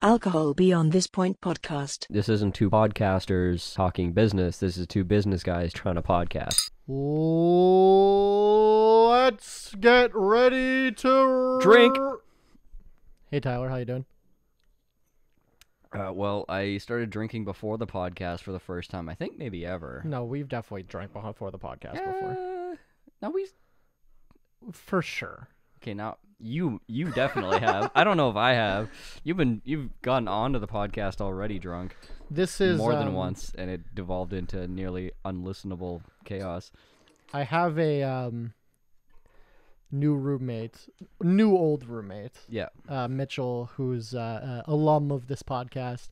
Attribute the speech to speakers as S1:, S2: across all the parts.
S1: Alcohol Beyond This Point podcast.
S2: This isn't two podcasters talking business. This is two business guys trying to podcast.
S3: Let's get ready to
S2: Drink.
S3: Hey Tyler, how you doing?
S2: Well, I started drinking before the podcast for the first time. I think maybe ever.
S3: No, we've definitely drank before the podcast before.
S2: No, we.
S3: For sure.
S2: Okay, now you definitely have. I don't know if I have. You've gotten onto the podcast already drunk.
S3: This is
S2: more than once, and it devolved into nearly unlistenable chaos.
S3: I have a new old roommate.
S2: Yeah.
S3: Mitchell, who's alum of this podcast,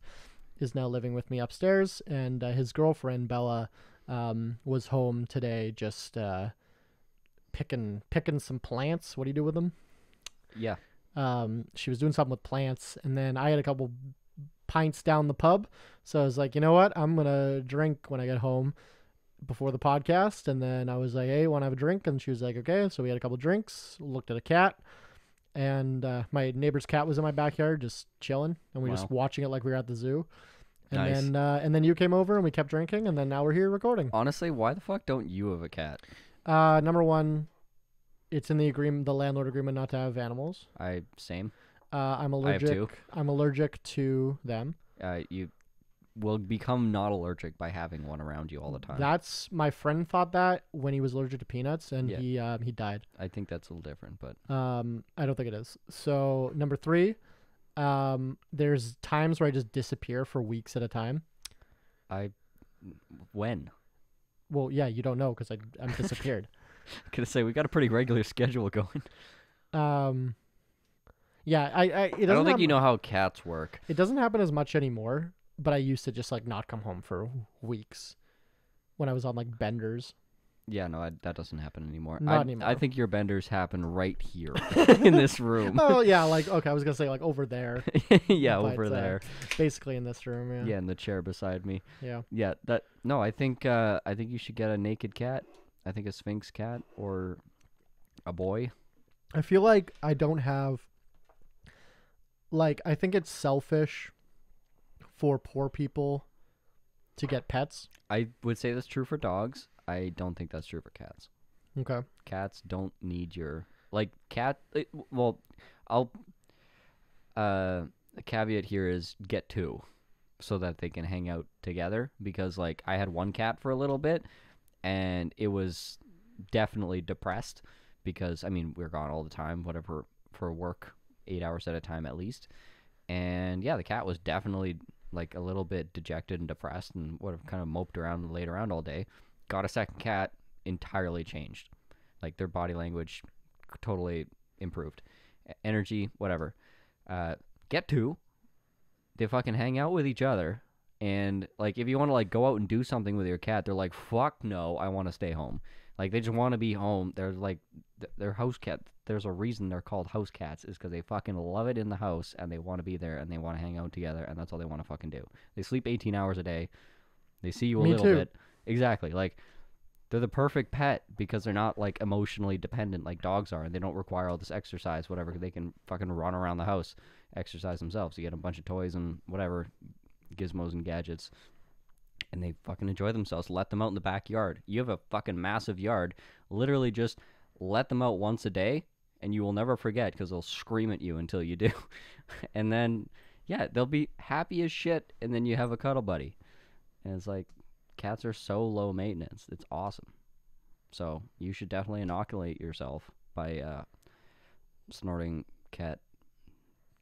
S3: is now living with me upstairs, and his girlfriend Bella was home today just picking some plants. What do you do with them?
S2: Yeah.
S3: She was doing something with plants, and then I had a couple pints down the pub, so I was like, you know what, I'm gonna drink when I get home before the podcast. And then I was like, hey, want to have a drink? And she was like, okay. So we had a couple drinks, looked at a cat, and my neighbor's cat was in my backyard just chilling, and we were just watching it like we were at the zoo. And
S2: nice.
S3: then you came over and we kept drinking, and then now we're here recording.
S2: Honestly, why the fuck don't you have a cat?
S3: Number one, it's in the agreement, the landlord agreement, not to have animals.
S2: Same.
S3: I'm allergic.
S2: I have two.
S3: I'm allergic to them.
S2: You will become not allergic by having one around you all the time.
S3: That's my friend thought that when he was allergic to peanuts, and
S2: Yeah.
S3: he died.
S2: I think that's a little different, but
S3: I don't think it is. So number three, there's times where I just disappear for weeks at a time.
S2: When?
S3: Well, yeah, you don't know because I'm disappeared.
S2: I'm gonna say we got a pretty regular schedule going.
S3: Yeah,
S2: I don't think you know how cats work.
S3: It doesn't happen as much anymore, but I used to just like not come home for weeks when I was on like benders.
S2: Yeah, no, that doesn't happen anymore.
S3: Not anymore.
S2: I think your benders happen right here in this room.
S3: Oh yeah, like okay, I was gonna say like over there.
S2: Yeah,
S3: but,
S2: over there.
S3: Basically in this room. Yeah.
S2: Yeah, in the chair beside me.
S3: Yeah.
S2: Yeah, that. No, I think you should get a naked cat. I think a Sphinx cat or a boy.
S3: I feel like I don't have. Like, I think it's selfish for poor people to get pets.
S2: I would say that's true for dogs. I don't think that's true for cats.
S3: Okay.
S2: Cats don't need your well, I'll the caveat here is get two so that they can hang out together, because like I had one cat for a little bit and it was definitely depressed because I mean we were gone all the time, whatever, for work, 8 hours at a time at least. And yeah, the cat was definitely like a little bit dejected and depressed and would have kind of moped around and laid around all day. Got a second cat, entirely changed. Like their body language totally improved. Energy, whatever. Get two. They fucking hang out with each other. And like if you want to like go out and do something with your cat, they're like, fuck no, I want to stay home. Like they just want to be home. They're like, they're house cat. There's a reason they're called house cats, is because they fucking love it in the house and they want to be there and they want to hang out together, and that's all they want to fucking do. They sleep 18 hours a day. They see you a little bit. Exactly. Like they're the perfect pet because they're not like emotionally dependent like dogs are, and they don't require all this exercise, whatever. They can fucking run around the house, exercise themselves. You get a bunch of toys and whatever, gizmos and gadgets, and they fucking enjoy themselves. Let them out in the backyard. You have a fucking massive yard. Literally just let them out once a day, and you will never forget because they'll scream at you until you do. And then, yeah, they'll be happy as shit, and then you have a cuddle buddy. And it's like, cats are so low maintenance. It's awesome. So you should definitely inoculate yourself by snorting cat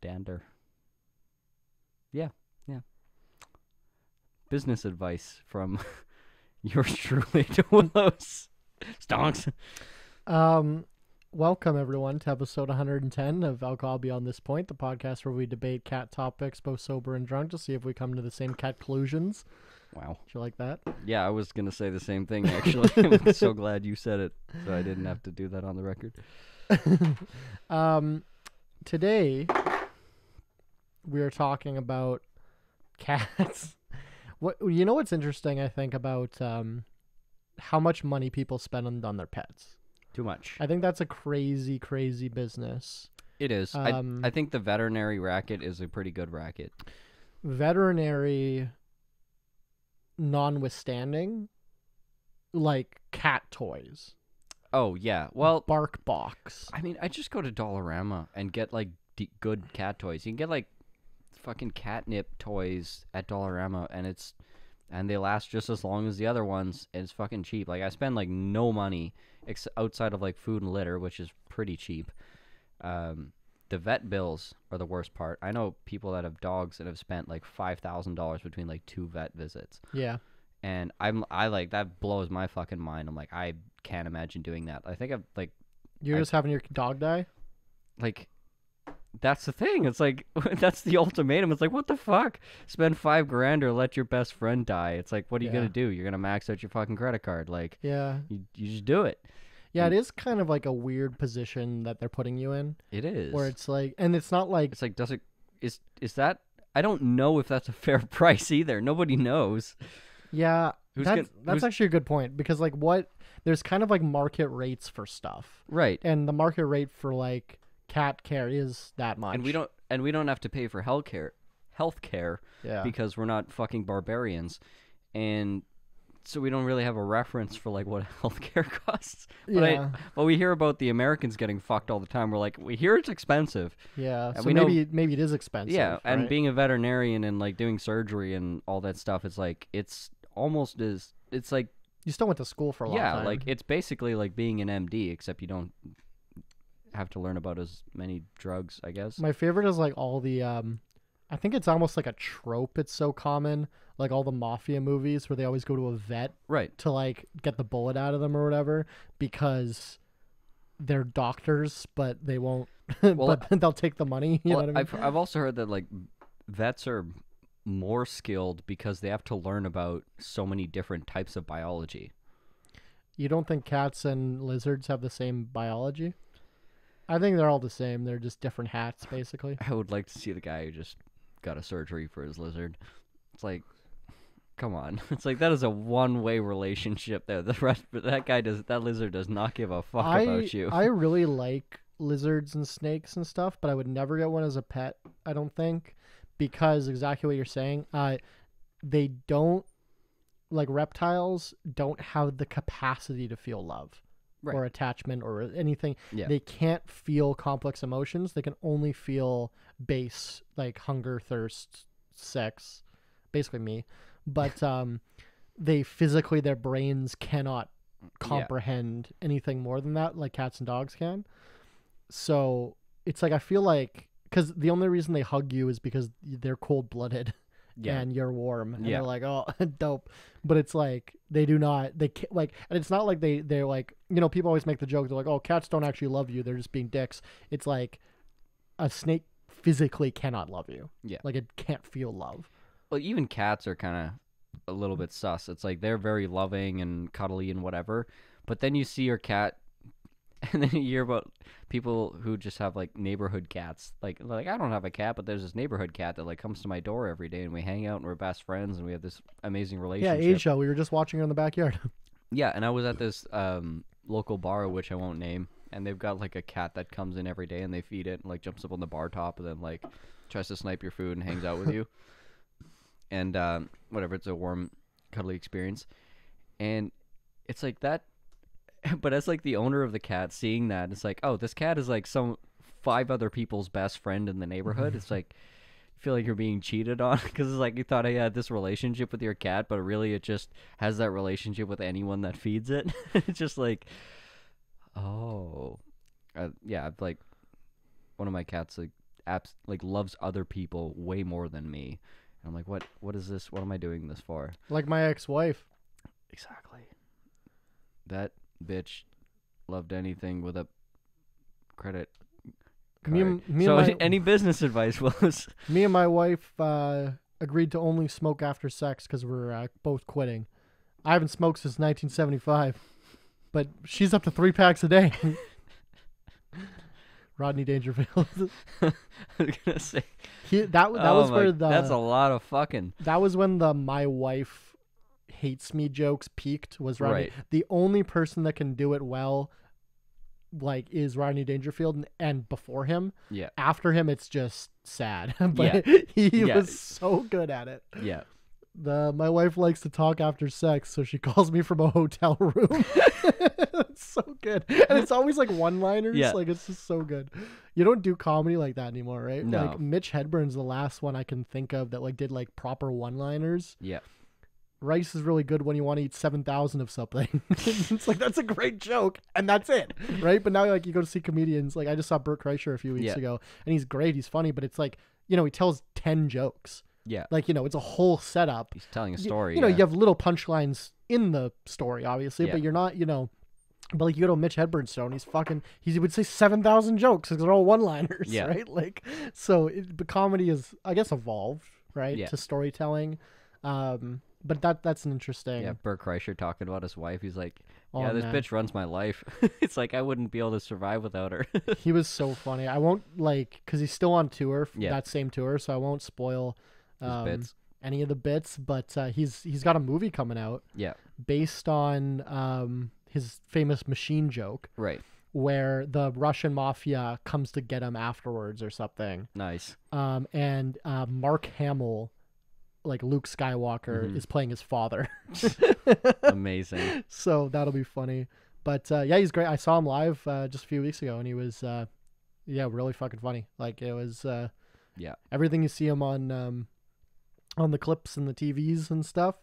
S2: dander. Yeah. Business advice from yours truly to Willows. Stonks.
S3: Welcome everyone to episode 110 of Alcohol Beyond This Point, the podcast where we debate cat topics, both sober and drunk, to see if we come to the same cat conclusions.
S2: Wow.
S3: Did you like that?
S2: Yeah, I was going to say the same thing, actually. I'm so glad you said it, so I didn't have to do that on the record.
S3: Today, we are talking about cats. You know what's interesting, I think, about how much money people spend on their pets?
S2: Too much.
S3: I think that's a crazy, crazy business.
S2: It is. I think the veterinary racket is a pretty good racket.
S3: Veterinary notwithstanding, like cat toys.
S2: Oh, yeah. Well,
S3: Bark Box.
S2: I mean, I just go to Dollarama and get, like, good cat toys. You can get, like, fucking catnip toys at Dollarama, and they last just as long as the other ones, and it's fucking cheap. Like, I spend, like, no money outside of, like, food and litter, which is pretty cheap. The vet bills are the worst part. I know people that have dogs that have spent, like, $5,000 between, like, 2 vet visits.
S3: Yeah.
S2: And I like, that blows my fucking mind. I'm like, I can't imagine doing that. I think
S3: You're just having your dog die?
S2: like, that's the thing. It's like, that's the ultimatum. It's like, what the fuck? Spend $5,000 or let your best friend die. It's like, what are you gonna do? You're gonna max out your fucking credit card. Like,
S3: Yeah.
S2: you just do it.
S3: Yeah, it is kind of like a weird position that they're putting you in.
S2: It is.
S3: Where it's like, and it's not like,
S2: It's like, is that, I don't know if that's a fair price either. Nobody knows.
S3: yeah, that's
S2: who's-
S3: actually a good point, because like there's kind of like market rates for stuff.
S2: Right.
S3: And the market rate for like cat care is that much.
S2: And we don't have to pay for healthcare
S3: Yeah.
S2: because we're not fucking barbarians. And so we don't really have a reference for like what healthcare costs.
S3: Yeah.
S2: But we hear about the Americans getting fucked all the time. We're like, we hear it's expensive.
S3: Yeah.
S2: And
S3: So
S2: we know-
S3: maybe it is expensive.
S2: Yeah, and
S3: right?
S2: being a veterinarian and like doing surgery and all that stuff, it's like it's like
S3: you still went to school for a long time.
S2: like it's basically like being an MD, except you don't have to learn about as many drugs, I guess.
S3: My favorite is like all the I think it's almost like a trope. It's so common, like all the mafia movies where they always go to a vet
S2: Right.
S3: to like get the bullet out of them or whatever, because they're doctors, but they won't.
S2: Well,
S3: but they'll take the money. You know what I mean?
S2: I've also heard that like vets are more skilled because they have to learn about so many different types of biology.
S3: You don't think cats and lizards have the same biology? I think they're all the same. They're just different hats, basically.
S2: I would like to see the guy who just got a surgery for his lizard. It's like, come on. It's like that is a one-way relationship there. That lizard does not give a fuck about you.
S3: I really like lizards and snakes and stuff, but I would never get one as a pet, I don't think, because exactly what you're saying. They don't, like, reptiles don't have the capacity to feel love.
S2: Right.
S3: Or attachment or anything.
S2: Yeah.
S3: They can't feel complex emotions. They can only feel base, like hunger, thirst, sex, basically me. But they physically, their brains cannot comprehend anything more than that, like cats and dogs can. So it's like, I feel like, because the only reason they hug you is because they're cold-blooded.
S2: Yeah.
S3: And you're warm, and
S2: Yeah.
S3: they're like, oh, dope. But it's like they do not, they can't, like, and it's not like they're like, you know, people always make the joke, they're like, oh, cats don't actually love you, they're just being dicks. It's like a snake physically cannot love you.
S2: Yeah.
S3: Like, it can't feel love.
S2: Well, even cats are kind of a little bit sus. It's like they're very loving and cuddly and whatever, but then you see your cat, and then you hear about people who just have like neighborhood cats. Like I don't have a cat, but there's this neighborhood cat that like comes to my door every day, and we hang out and we're best friends, and we have this amazing
S3: Yeah,
S2: relationship.
S3: Asia, we were just watching her in the backyard.
S2: Yeah, and I was at this local bar, which I won't name, and they've got like a cat that comes in every day, and they feed it, and like jumps up on the bar top, and then like tries to snipe your food and hangs out with you. And whatever, it's a warm, cuddly experience, and it's like that. But as like the owner of the cat, seeing that, it's like, oh, this cat is like some 5 other people's best friend in the neighborhood. It's like, you feel like you're being cheated on, because it's like you thought I had this relationship with your cat, but really it just has that relationship with anyone that feeds it. It's just like, oh, yeah, like one of my cats like loves other people way more than me. And I'm like, what is this? What am I doing this for?
S3: Like my ex-wife.
S2: Exactly. That bitch loved anything with a credit card. Any business advice, Willows?
S3: Me and my wife agreed to only smoke after sex because we're both quitting. I haven't smoked since 1975, but she's up to 3 packs a day. Rodney Dangerfield.
S2: I was gonna say
S3: that was where
S2: that's a lot of fucking.
S3: That was when the my wife hates me jokes peaked. Was Rodney.
S2: Right.
S3: The only person that can do it well like is Rodney Dangerfield, and before him.
S2: Yeah.
S3: After him, it's just sad. But he was so good at it.
S2: Yeah.
S3: My wife likes to talk after sex, so she calls me from a hotel room. It's so good. And it's always like one-liners.
S2: Yeah.
S3: Like, it's just so good. You don't do comedy like that anymore, right?
S2: No.
S3: Like, Mitch Hedberg's the last one I can think of that like did like proper one-liners.
S2: Yeah.
S3: Rice is really good when you want to eat 7,000 of something. It's like, that's a great joke, and that's it, right? But now, like, you go to see comedians. Like, I just saw Bert Kreischer a few weeks ago, and he's great. He's funny, but it's like, he tells 10 jokes.
S2: Yeah.
S3: Like, it's a whole setup.
S2: He's telling a story.
S3: You have little punchlines in the story, obviously, but you're not, but like you go to Mitch Hedberg's show and he would say 7,000 jokes because they're all one-liners, right? Like, so the comedy is, I guess, evolved, right, to storytelling. But that's an interesting.
S2: Yeah, Bert Kreischer talking about his wife. He's like,
S3: Oh,
S2: this
S3: man.
S2: bitch runs my life. It's like I wouldn't be able to survive without her.
S3: He was so funny. I won't because he's still on tour,
S2: Yeah.
S3: that same tour, so I won't spoil
S2: His bits.
S3: any of the bits. But he's got a movie coming out
S2: Yeah.
S3: based on his famous machine joke,
S2: Right.
S3: where the Russian mafia comes to get him afterwards or something.
S2: Nice.
S3: And Mark Hamill, like Luke Skywalker, is playing his father.
S2: Amazing.
S3: So that'll be funny. But he's great. I saw him live just a few weeks ago, and he was really fucking funny. Like, it was everything you see him on the clips and the TVs and stuff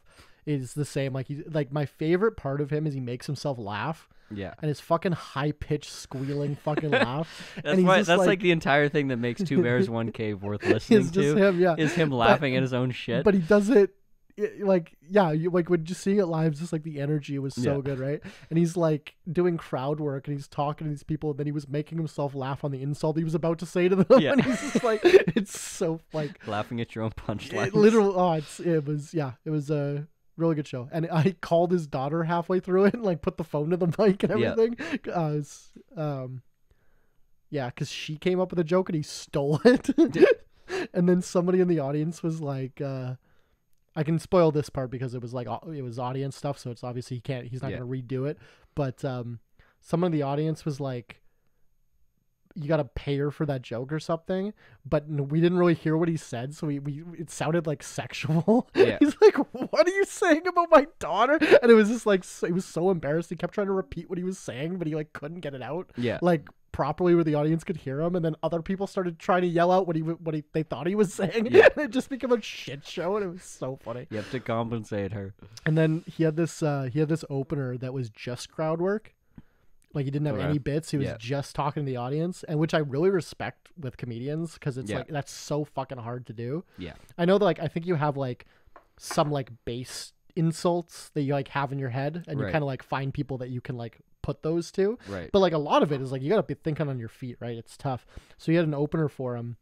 S3: is the same. Like my favorite part of him is he makes himself laugh.
S2: Yeah.
S3: And his fucking high-pitched squealing fucking laugh.
S2: That's
S3: and he's
S2: why.
S3: just
S2: That's like the entire thing that makes Two Bears One Cave worth listening
S3: It's just
S2: to.
S3: him, yeah.
S2: Is him laughing at his own shit.
S3: But he does it when just seeing it live, just like the energy was so good, right? And he's like doing crowd work and he's talking to these people, and then he was making himself laugh on the insult he was about to say to them.
S2: Yeah.
S3: And he's just like, it's so like
S2: laughing at your own punchlines.
S3: it was a really good show. And I called his daughter halfway through it and like put the phone to the mic and everything. Because she came up with a joke and he stole it. And then somebody in the audience was like, I can spoil this part because it was audience stuff, so it's obviously he's not going to redo it. But someone in the audience was like, you got to pay her for that joke or something. But we didn't really hear what he said, so it sounded like sexual.
S2: Yeah.
S3: He's like, what are you saying about my daughter? And it was just like, it was so embarrassed. He kept trying to repeat what he was saying, but he like couldn't get it out.
S2: Yeah.
S3: Like properly where the audience could hear him, and then other people started trying to yell out what they thought he was saying.
S2: Yeah.
S3: And it just became a shit show, and it was so funny.
S2: You have to compensate her.
S3: And then he had this opener that was just crowd work. Like, he didn't have any bits. He was just talking to the audience, and which I really respect with comedians, because it's like, that's so fucking hard to do.
S2: Yeah.
S3: I know that, like, I think you have like some like base insults that you like have in your head, and you kind of like find people that you can like put those to.
S2: Right.
S3: But like a lot of it is like, you got to be thinking on your feet, right? It's tough. So he had an opener for him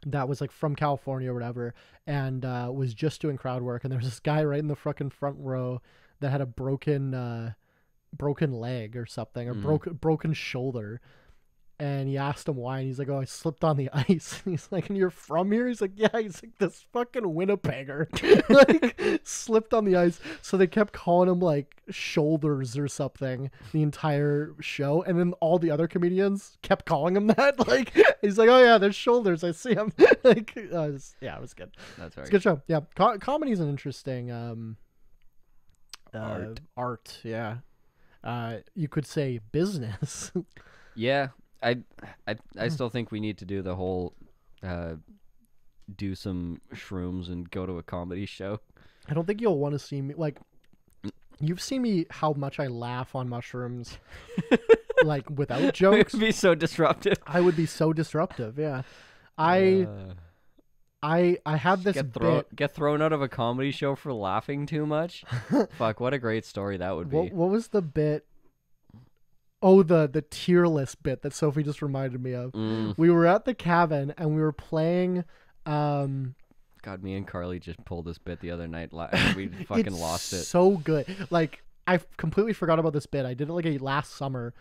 S3: that was like from California or whatever, and was just doing crowd work. And there was this guy right in the fucking front row that had a broken leg or something, or broken shoulder. And he asked him why, and he's like, oh, I slipped on the ice. And he's like, and you're from here? He's like, yeah. He's like, this fucking Winnipegger like slipped on the ice. So they kept calling him like Shoulders or something the entire show, and then all the other comedians kept calling him that. Like, he's like, oh yeah, there's Shoulders, I see him. Like, it was good.
S2: That's right.
S3: It's a good show. Yeah, comedy is an interesting art. Yeah. You could say business.
S2: Yeah. I still think we need to do the whole do some shrooms and go to a comedy show.
S3: I don't think you'll want to see me like, you've seen me how much I laugh on mushrooms like without
S2: It
S3: jokes.
S2: would be so disruptive.
S3: I would be so disruptive. Yeah. I had this bit.
S2: Get thrown out of a comedy show for laughing too much. Fuck, what a great story that would be.
S3: What was the bit? Oh, the tier list bit that Sophie just reminded me of. We were at the cabin and we were playing.
S2: God, me and Carly just pulled this bit the other night. And we fucking lost it.
S3: So good. Like, I completely forgot about this bit. I did it like last summer,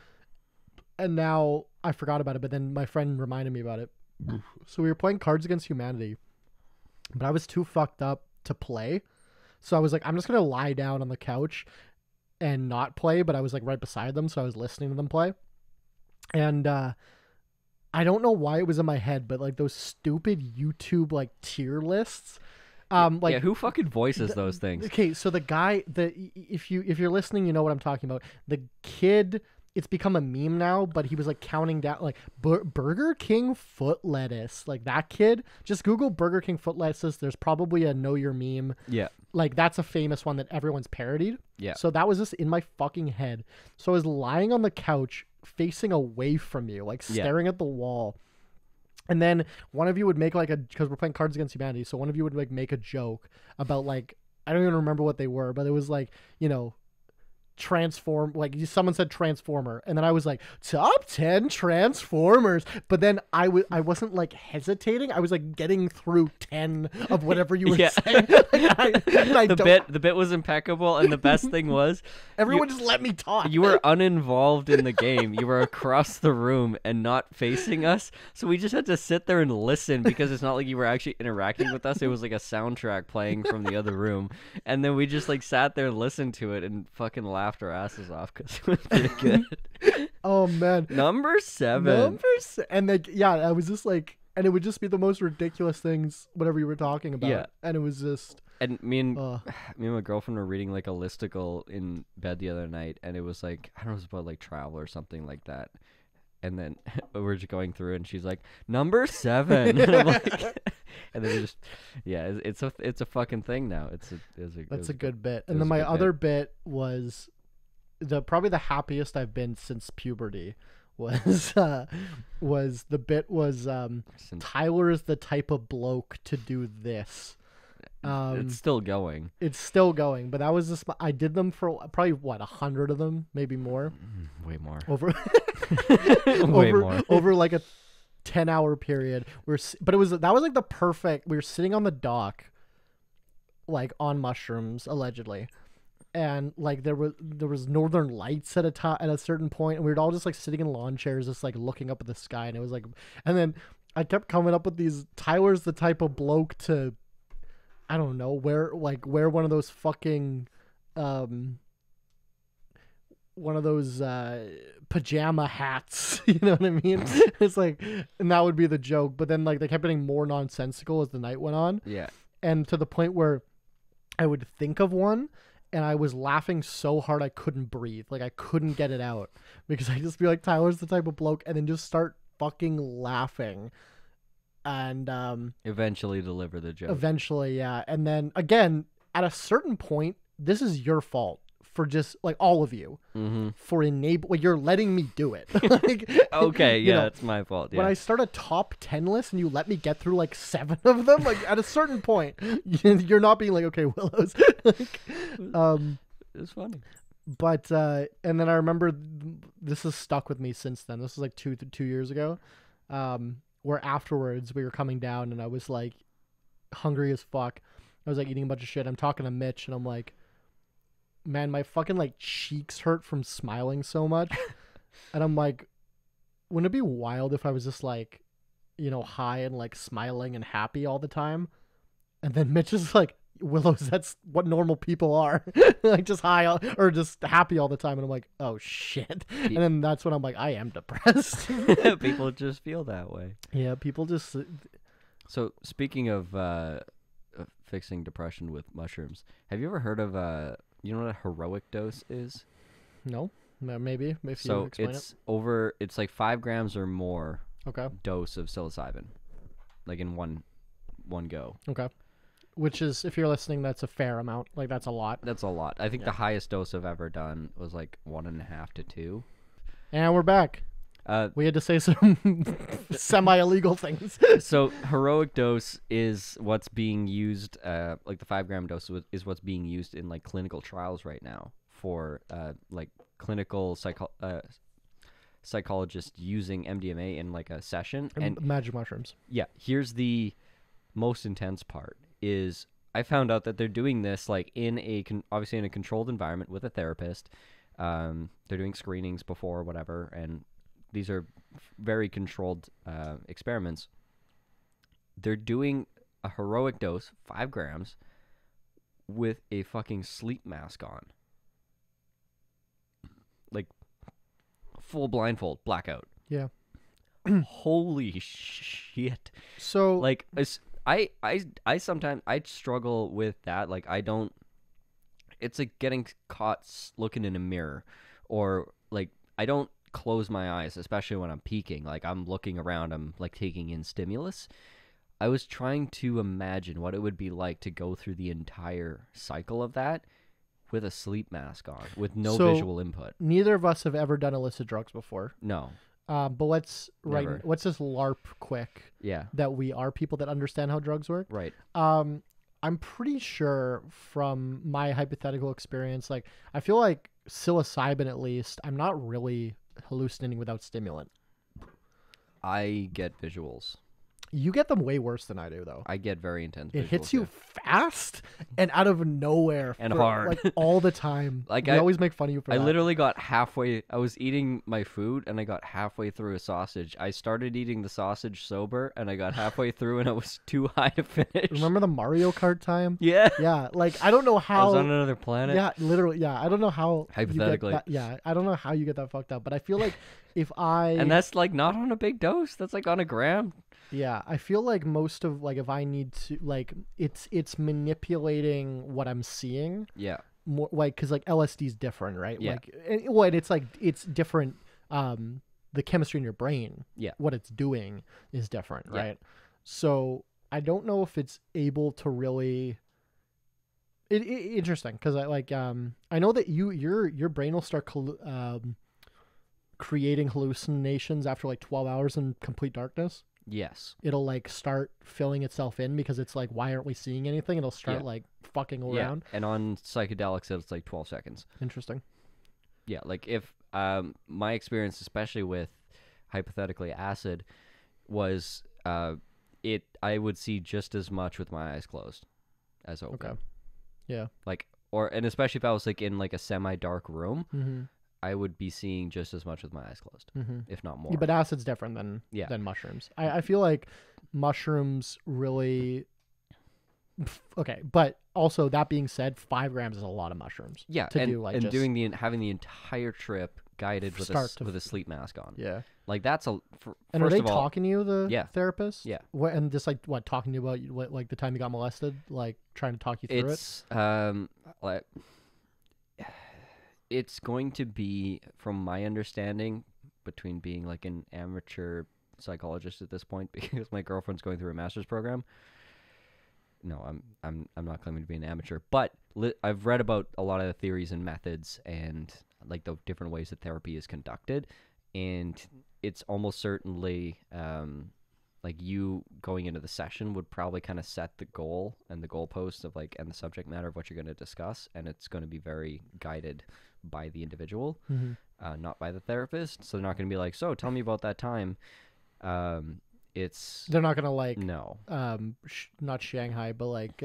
S3: and now I forgot about it. But then my friend reminded me about it. So we were playing Cards Against Humanity, but I was too fucked up to play. So I was like, I'm just gonna lie down on the couch and not play, but I was like right beside them, so I was listening to them play. And I don't know why it was in my head, but like those stupid YouTube like tier lists. Like
S2: yeah, who fucking voices those things?
S3: Okay, so the guy, if you're listening, you know what I'm talking about. The kid, it's become a meme now, but he was like counting down like Burger King foot lettuce. Like that kid, just Google Burger King foot lettuce. There's probably a know your meme.
S2: Yeah.
S3: Like that's a famous one that everyone's parodied.
S2: Yeah.
S3: So that was just in my fucking head. So I was lying on the couch facing away from you, like staring at the wall. And then one of you would make like because we're playing Cards Against Humanity, so one of you would like make a joke about like, I don't even remember what they were, but it was like, transform, like someone said transformer, and then I was like top 10 transformers, but then I wasn't like hesitating, I was like getting through 10 of whatever you were saying.
S2: The bit was impeccable, and the best thing was
S3: everyone just let me talk.
S2: You were uninvolved in the game. You were across the room and not facing us, so we just had to sit there and listen, because it's not like you were actually interacting with us. It was like a soundtrack playing from the other room, and then we just like sat there and listened to it and fucking laughed our asses off because it was pretty good.
S3: Oh man,
S2: number 7.
S3: And like, yeah, I was just like, and it would just be the most ridiculous things whatever you were talking about.
S2: Yeah.
S3: And it was just,
S2: and me and my girlfriend were reading like a listicle in bed the other night, and it was like, I don't know, it was about like travel or something like that. And then we're just going through, and she's like, number 7. And I'm like, and then we just, yeah, it's a fucking thing now. That's a
S3: good bit. And then my other bit was probably the happiest I've been since puberty was Tyler is the type of bloke to do this.
S2: It's still going.
S3: But that was just, I did them for probably 100 of them, maybe more.
S2: Way more.
S3: Over
S2: way more.
S3: Over like a 10-hour period. That was like the perfect. We were sitting on the dock, like on mushrooms allegedly, and like there was northern lights at a certain point, and we were all just like sitting in lawn chairs, just like looking up at the sky, and it was like, and then I kept coming up with these. Tyler's the type of bloke to, I don't know, wear one of those fucking one of those pajama hats, you know what I mean? It's like, and that would be the joke, but then like they kept getting more nonsensical as the night went on.
S2: Yeah.
S3: And to the point where I would think of one and I was laughing so hard I couldn't breathe. Like I couldn't get it out because I just be like, Tyler's the type of bloke, and then just start fucking laughing. And
S2: eventually deliver the joke.
S3: Eventually, yeah. And then again, at a certain point, this is your fault for just like all of you for like you're letting me do it. Like,
S2: okay, yeah, it's my fault. Yeah.
S3: When I start a top 10 list and you let me get through like 7 of them, like at a certain point, you're not being like, okay, Willows. Like,
S2: it's funny.
S3: But and then I remember this has stuck with me since then. This was like 2 years ago. Where afterwards we were coming down and I was like hungry as fuck. I was like eating a bunch of shit. I'm talking to Mitch and I'm like, man, my fucking like cheeks hurt from smiling so much. And I'm like, wouldn't it be wild if I was just like, high and like smiling and happy all the time? And then Mitch is like, Willows, that's what normal people are. Like just high or just happy all the time. And I'm like, oh shit. And then that's when I'm like, I am depressed.
S2: People just feel that way.
S3: Yeah, people just.
S2: So speaking of fixing depression with mushrooms, have you ever heard of you know what a heroic dose is?
S3: No, maybe if
S2: so
S3: you explain
S2: it's like 5 grams or more.
S3: Okay.
S2: Dose of psilocybin, like in one go.
S3: Okay. Which is, if you're listening, that's a fair amount. Like, that's a lot.
S2: That's a lot. I think the highest dose I've ever done was like 1.5 to 2.
S3: And we're back. We had to say some semi-illegal things.
S2: So heroic dose is what's being used, like the 5 gram dose is what's being used in like clinical trials right now for like clinical psychologists using MDMA in like a session. And
S3: magic mushrooms.
S2: Yeah. Here's the most intense part. Is I found out that they're doing this like obviously in a controlled environment with a therapist. They're doing screenings before whatever, and these are very controlled experiments. They're doing a heroic dose, 5 grams, with a fucking sleep mask on, like full blindfold, blackout.
S3: Yeah.
S2: Holy shit.
S3: So
S2: Like I sometimes I struggle with that. Like I don't. It's like getting caught looking in a mirror, or like I don't close my eyes, especially when I'm peeking. Like I'm looking around, I'm like taking in stimulus. I was trying to imagine what it would be like to go through the entire cycle of that with a sleep mask on, with no
S3: So-
S2: visual input.
S3: neither of us have ever done illicit drugs before.
S2: No.
S3: But let's
S2: Never.
S3: let's just LARP quick
S2: Yeah.
S3: that we are people that understand how drugs work.
S2: Right.
S3: I'm pretty sure from my hypothetical experience, like I feel like psilocybin at least, I'm not really hallucinating without stimulant.
S2: I get visuals.
S3: You get them way worse than I do, though.
S2: I get very intense.
S3: It hits
S2: visuals,
S3: you
S2: yeah.
S3: fast and out of nowhere
S2: And hard.
S3: like all the time.
S2: Like,
S3: we
S2: I-
S3: always make fun of you for
S2: I
S3: that.
S2: literally got halfway. I was eating my food and I got halfway through a sausage. I started eating the sausage sober and I got halfway through and I was too high to finish.
S3: Remember the Mario Kart time?
S2: Yeah.
S3: Yeah, like I don't know
S2: I
S3: how.
S2: was on another planet.
S3: Yeah, literally. Yeah, I don't know how. you get
S2: Hypothetically.
S3: that- yeah, I don't know how you get that fucked up, but I feel like if I.
S2: And that's like not on a big dose. That's like on a gram.
S3: Yeah, I feel like most of like if I need to like it's manipulating what I'm seeing
S2: Yeah.
S3: more like because like LSD is different, right?
S2: Yeah.
S3: Like and it's like it's different. The chemistry in your brain,
S2: Yeah.
S3: what it's doing is different,
S2: Yeah.
S3: right? So I don't know if it's able to really. Interesting because I like I know that your brain will start creating hallucinations after like 12 hours in complete darkness.
S2: Yes.
S3: It'll like start filling itself in because it's like, why aren't we seeing anything? It'll start
S2: Yeah.
S3: like fucking
S2: Yeah.
S3: around.
S2: And on psychedelics, it's like 12 seconds.
S3: Interesting.
S2: Yeah. Like if my experience, especially with hypothetically acid, was I would see just as much with my eyes closed as open.
S3: Okay. Yeah.
S2: Like and especially if I was like in like a semi-dark room,
S3: Mm-hmm.
S2: I would be seeing just as much with my eyes closed,
S3: Mm-hmm.
S2: if not more.
S3: Yeah, but acid's different than mushrooms. I feel like mushrooms really. Okay, but also that being said, 5 grams is a lot of mushrooms.
S2: yeah,
S3: to
S2: and,
S3: do, like,
S2: and
S3: just
S2: doing having the entire trip guided with
S3: Start to
S2: with a sleep mask on.
S3: Yeah.
S2: Like that's
S3: And
S2: first
S3: are they
S2: of all,
S3: talking to you, the
S2: Yeah.
S3: therapist?
S2: Yeah.
S3: What and just like what talking to you about what, like the time you got molested, like trying to talk you through it.
S2: it's like it's going to be, from my understanding, between being like an amateur psychologist at this point because my girlfriend's going through a master's program. No, I'm not claiming to be an amateur, but I've read about a lot of the theories and methods and like the different ways that therapy is conducted, and it's almost certainly like you going into the session would probably kind of set the goal and the goalpost of like and the subject matter of what you're going to discuss, and it's going to be very guided by the individual, not by the therapist. So they're not going to be like, so tell me about that time. It's
S3: They're not gonna like
S2: no.
S3: not Shanghai, but like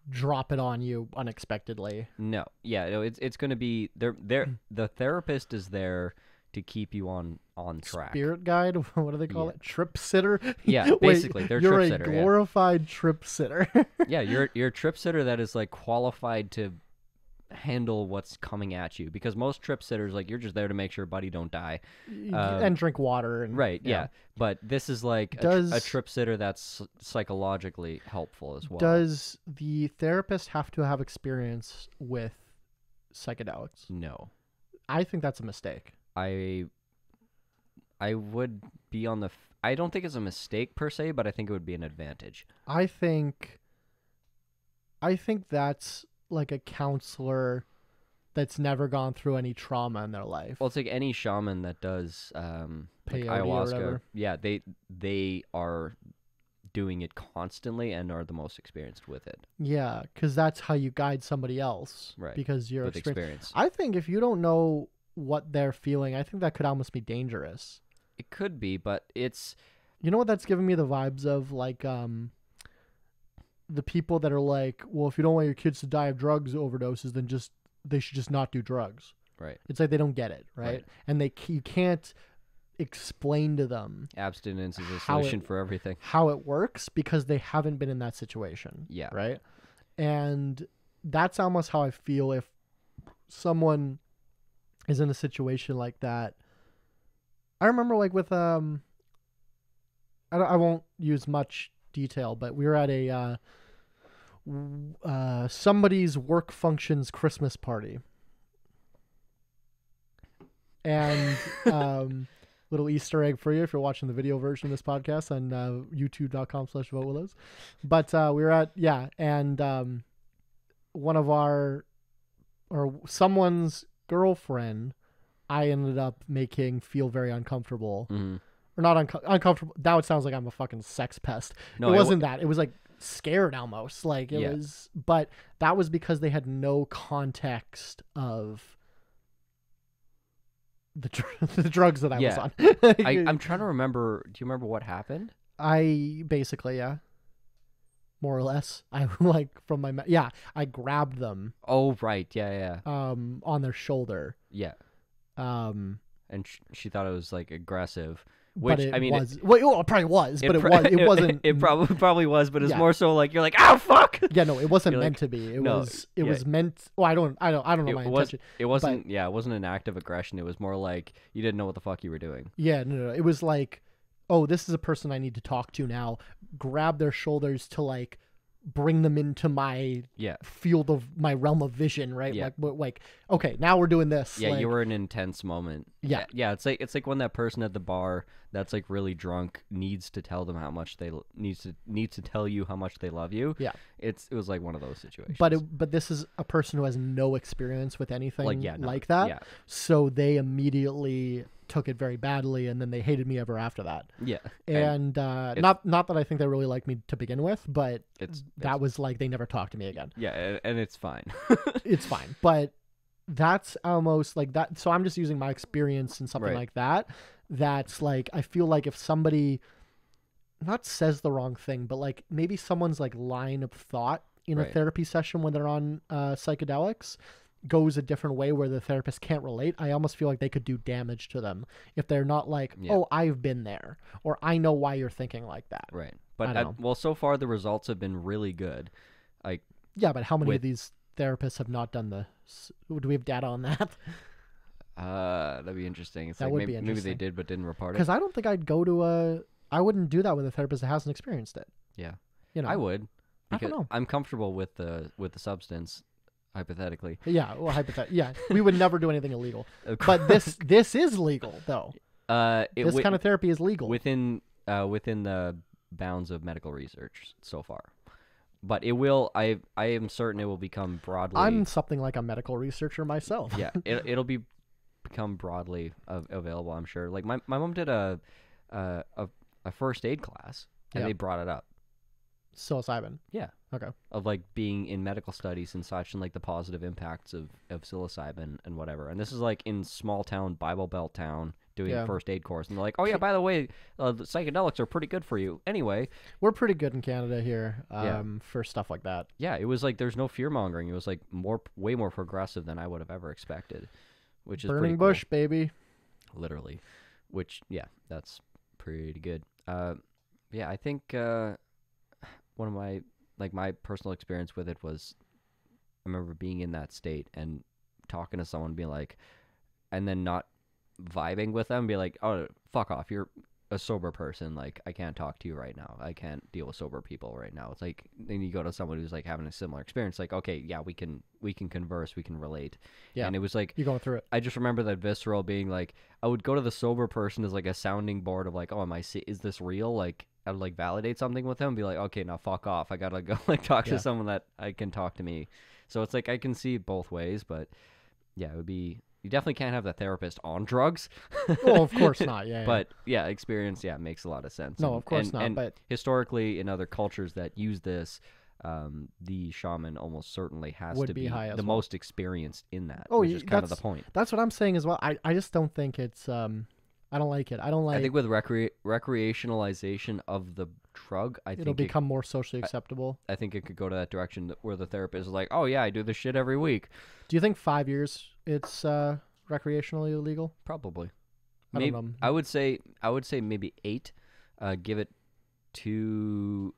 S3: drop it on you unexpectedly.
S2: No, yeah, no, it's going to be the therapist is there to keep you on track.
S3: Spirit guide, what do they call
S2: Yeah.
S3: it? Trip sitter.
S2: Yeah,
S3: Wait,
S2: basically, they're
S3: you're
S2: trip
S3: a
S2: sitter, yeah.
S3: glorified trip sitter.
S2: Yeah, you're a trip sitter that is like qualified to handle what's coming at you, because most trip sitters, like, you're just there to make sure buddy don't die.
S3: And drink water and
S2: Right, yeah. But this is like a
S3: Does-
S2: trip sitter that's psychologically helpful as well.
S3: Does the therapist have to have experience with psychedelics?
S2: No.
S3: I think that's a mistake.
S2: I would be on the I don't think it's a mistake per se, but I think it would be an advantage.
S3: I think that's like a counselor that's never gone through any trauma in their life.
S2: Well, it's like any shaman that does like
S3: Peyote or
S2: ayahuasca.
S3: whatever.
S2: Yeah, they are doing it constantly and are the most experienced with it.
S3: Yeah, because that's how you guide somebody else.
S2: Right,
S3: Because you're
S2: with
S3: experienced.
S2: experience.
S3: I think if you don't know what they're feeling, I think that could almost be dangerous.
S2: It could be, but it's
S3: You know what that's giving me the vibes of? Like, the people that are like, well, if you don't want your kids to die of drugs overdoses, then they should just not do drugs.
S2: right.
S3: It's like they don't get it, right?
S2: Right.
S3: And you can't explain to them
S2: Abstinence is a
S3: How
S2: solution
S3: it-
S2: for everything.
S3: how it works because they haven't been in that situation.
S2: Yeah.
S3: Right. And that's almost how I feel if someone is in a situation like that. I remember like with I won't use much detail, but we were at a somebody's work functions Christmas party, and little Easter egg for you if you're watching the video version of this podcast on youtube.com/voteless. But we were at and one of our or someone's girlfriend, I ended up making feel very uncomfortable. Or not uncomfortable. Now it sounds like I'm a fucking sex pest. No, it wasn't that. It was like scared almost. Like it was, but that was because they had no context of the drugs that I was on.
S2: I'm trying to remember. Do you remember what happened?
S3: I basically, more or less. I like from my I grabbed them.
S2: Oh right, yeah.
S3: On their shoulder.
S2: Yeah. And she thought it was like aggressive.
S3: Which
S2: but it, I mean,
S3: it probably was, but it wasn't.
S2: It probably was, but it's more so like you're like, oh fuck.
S3: Yeah, no, it wasn't meant to be. It was meant. Well, I don't know my intention.
S2: It wasn't. It wasn't an act of aggression. It was more like you didn't know what the fuck you were doing.
S3: Yeah, no. It was like, oh, this is a person I need to talk to now. Grab their shoulders to like bring them into my field of my realm of vision, right?
S2: Yeah.
S3: Like okay, now we're doing this.
S2: Yeah,
S3: like,
S2: you were in an intense moment. Yeah. It's like when that person at the bar that's like really drunk needs to tell them how much they needs to tell you how much they love you.
S3: Yeah,
S2: it was like one of those situations.
S3: But this is a person who has no experience with anything like that.
S2: Yeah.
S3: So they immediately took it very badly, and then they hated me ever after that.
S2: Yeah.
S3: And not that I think they really liked me to begin with, but that was like they never talked to me again.
S2: Yeah, and it's fine.
S3: It's fine, but that's almost like that. So I'm just using my experience in something like that. That's like, I feel like if somebody not says the wrong thing, but like maybe someone's like line of thought in a therapy session when they're on psychedelics goes a different way where the therapist can't relate, I almost feel like they could do damage to them if they're not like, oh, I've been there, or I know why you're thinking like that.
S2: Right. But well, so far the results have been really good. Like,
S3: yeah, but how many of these therapists have not done do we have data on that?
S2: That'd be interesting. It's
S3: that
S2: like
S3: would be interesting.
S2: Maybe they did but didn't report it.
S3: Because I don't think I'd go to I wouldn't do that with a therapist that hasn't experienced it.
S2: Yeah.
S3: You know,
S2: I would.
S3: I don't know.
S2: I'm comfortable with the substance, hypothetically.
S3: Yeah, well, hypothetically. Yeah, we would never do anything illegal. But this is legal though. This kind of therapy is legal
S2: within the bounds of medical research so far. But it will. I am certain it will become broadly.
S3: I'm something like a medical researcher myself.
S2: Yeah, it'll become broadly available. I'm sure. Like my mom did a first aid class, and they brought it up.
S3: Psilocybin.
S2: Yeah.
S3: Okay.
S2: Of like being in medical studies and such, and like the positive impacts of psilocybin and whatever. And this is like in small town Bible Belt town doing a first aid course, and they're like, oh yeah, by the way, the psychedelics are pretty good for you. Anyway,
S3: we're pretty good in Canada here for stuff like that.
S2: Yeah, it was like there's no fear mongering. It was like way more progressive than I would have ever expected, which is
S3: burning
S2: pretty cool.
S3: bush, baby.
S2: Literally, which that's pretty good. I think one of my personal experience with it was I remember being in that state and talking to someone, being like, and then not vibing with them, be like, oh, fuck off, you're a sober person, like I can't talk to you right now, I can't deal with sober people right now. It's like then you go to someone who's like having a similar experience, like, okay, yeah, we can converse, we can relate. And it was like
S3: you're going through it.
S2: I just remember that visceral being like, I would go to the sober person as like a sounding board of like, oh, is this real? Like I would like validate something with him and be like, okay, now fuck off, I gotta go like talk to someone that I can talk to me. So it's like I can see it both ways, but yeah, it would be, you definitely can't have the therapist on drugs.
S3: Well, of course not. Yeah.
S2: But experience, makes a lot of sense.
S3: No, of course not.
S2: And
S3: but
S2: historically, in other cultures that use this, the shaman almost certainly has to be the most experienced in that. Which is kind of the point.
S3: That's what I'm saying as well. I just don't think it's. I don't like it. I
S2: think with recreationalization of the drug,
S3: it'll become more socially acceptable.
S2: I think it could go to that direction where the therapist is like, oh yeah, I do this shit every week.
S3: Do you think 5 years it's recreationally illegal?
S2: Probably.
S3: I don't know.
S2: I would say maybe 8. Give it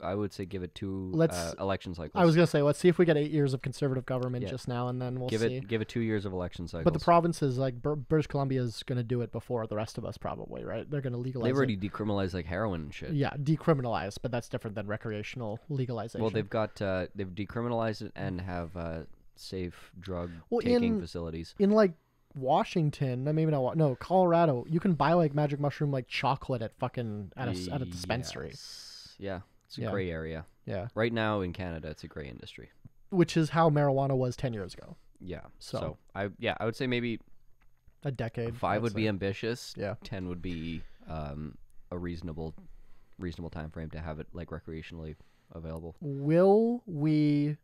S2: I would say give it 2
S3: Let's-
S2: election cycles.
S3: I was gonna say, let's see if we get 8 years of conservative government
S2: Yeah.
S3: just now, and then we'll
S2: give
S3: see.
S2: it 2 years of election cycles.
S3: But the provinces, like British Columbia, is gonna do it before the rest of us, probably, right? They're gonna legalize.
S2: They've already decriminalized like heroin and shit.
S3: Yeah, decriminalized, but that's different than recreational legalization.
S2: Well, they've decriminalized it and have safe drug
S3: Well,
S2: taking facilities.
S3: in like Washington, maybe not. No, Colorado, you can buy like magic mushroom like chocolate at fucking at a dispensary.
S2: Yes. Yeah, it's a
S3: Yeah.
S2: gray area.
S3: Yeah,
S2: Right now in Canada, it's a gray industry.
S3: which is how marijuana was 10 years ago.
S2: Yeah.
S3: So-
S2: I would say maybe
S3: A decade.
S2: 5
S3: I'd
S2: would be
S3: say.
S2: ambitious.
S3: Yeah.
S2: 10 would be a reasonable time frame to have it like recreationally available.
S3: Will we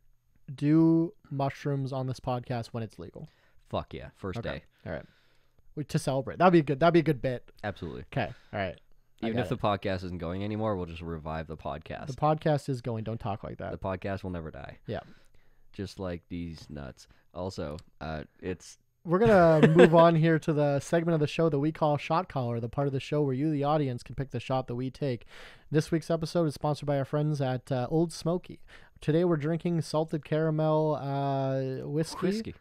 S3: do mushrooms on this podcast when it's legal?
S2: Fuck yeah, first
S3: Okay.
S2: day.
S3: All right. To celebrate. That'd be a good bit.
S2: Absolutely.
S3: Okay. All right. I
S2: Even
S3: got
S2: if the podcast isn't going anymore, we'll just revive the podcast.
S3: The podcast is going. Don't talk like that.
S2: The podcast will never die.
S3: Yeah.
S2: Just like these nuts. Also, it's
S3: We're going to move on here to the segment of the show that we call Shot Caller, the part of the show where you, the audience, can pick the shot that we take. This week's episode is sponsored by our friends at Old Smoky. Today we're drinking salted caramel whiskey.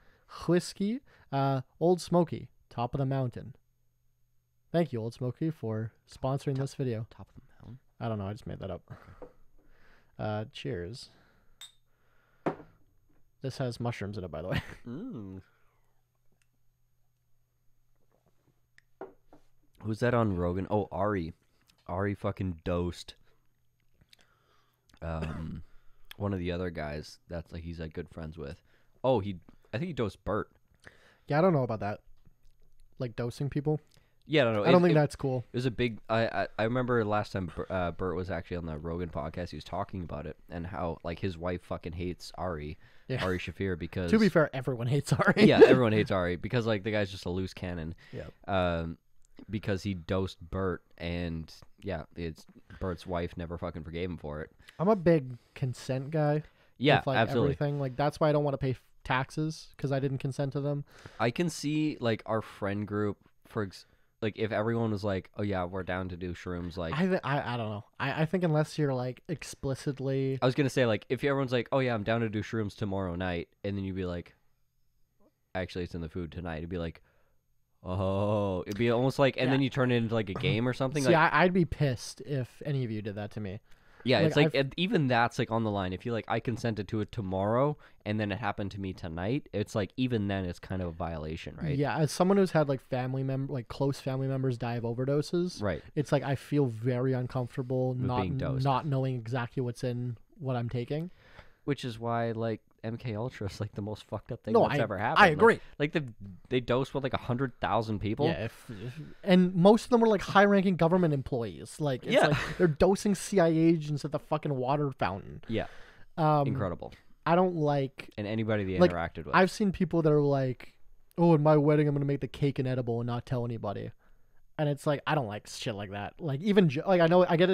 S3: Old Smoky, top of the mountain. Thank you, Old Smoky, for sponsoring this video.
S2: top of the mountain.
S3: I don't know. I just made that up. Cheers. This has mushrooms in it, by the way.
S2: Who's that on Rogan? Oh, Ari. Ari fucking dosed. One of the other guys that's like he's like good friends with. Oh, I think he dosed Bert.
S3: Yeah, I don't know about that. Like dosing people.
S2: Yeah, I don't know.
S3: I don't think that's cool.
S2: It was a big. I remember last time Bert was actually on the Rogan podcast. He was talking about it and how like his wife fucking hates Ari,
S3: Yeah.
S2: Ari Shafir because
S3: To be fair, everyone hates Ari.
S2: yeah, everyone hates Ari because like the guy's just a loose cannon.
S3: Yeah.
S2: Because he dosed Bert and yeah, it's Bert's wife never fucking forgave him for it.
S3: I'm a big consent guy.
S2: Yeah,
S3: with, like,
S2: absolutely.
S3: Everything. Like that's why I don't want to pay taxes because I didn't consent to them.
S2: I can see like our friend group like if everyone was like, oh yeah, we're down to do shrooms. Like
S3: I don't know. I think unless you're like explicitly.
S2: I was gonna say like if everyone's like, oh yeah, I'm down to do shrooms tomorrow night, and then you'd be like, actually it's in the food tonight. It'd be like, oh, it'd be almost like, and then you turn it into like a game or something.
S3: See,
S2: like,
S3: I'd be pissed if any of you did that to me.
S2: yeah,
S3: like,
S2: it's like even that's like on the line. If you like, I consented to it tomorrow, and then it happened to me tonight. It's like even then, it's kind of a violation, right?
S3: Yeah, as someone who's had like close family members die of overdoses,
S2: Right.
S3: it's like I feel very uncomfortable
S2: being dosed.
S3: not knowing exactly what's in what I'm taking.
S2: Which is why like MK Ultra is like the most fucked up thing
S3: No,
S2: that's ever happened.
S3: I agree.
S2: Like they dosed with like 100,000 people.
S3: Yeah, and most of them were like high-ranking government employees. Like, it's
S2: Yeah.
S3: like they're dosing CIA agents at the fucking water fountain.
S2: Yeah.
S3: Um,
S2: Incredible.
S3: I don't like.
S2: And anybody they
S3: like,
S2: interacted with.
S3: I've seen people that are like, "Oh, at my wedding, I'm gonna make the cake inedible and not tell anybody," and it's like I don't like shit like that. Like even like I know I get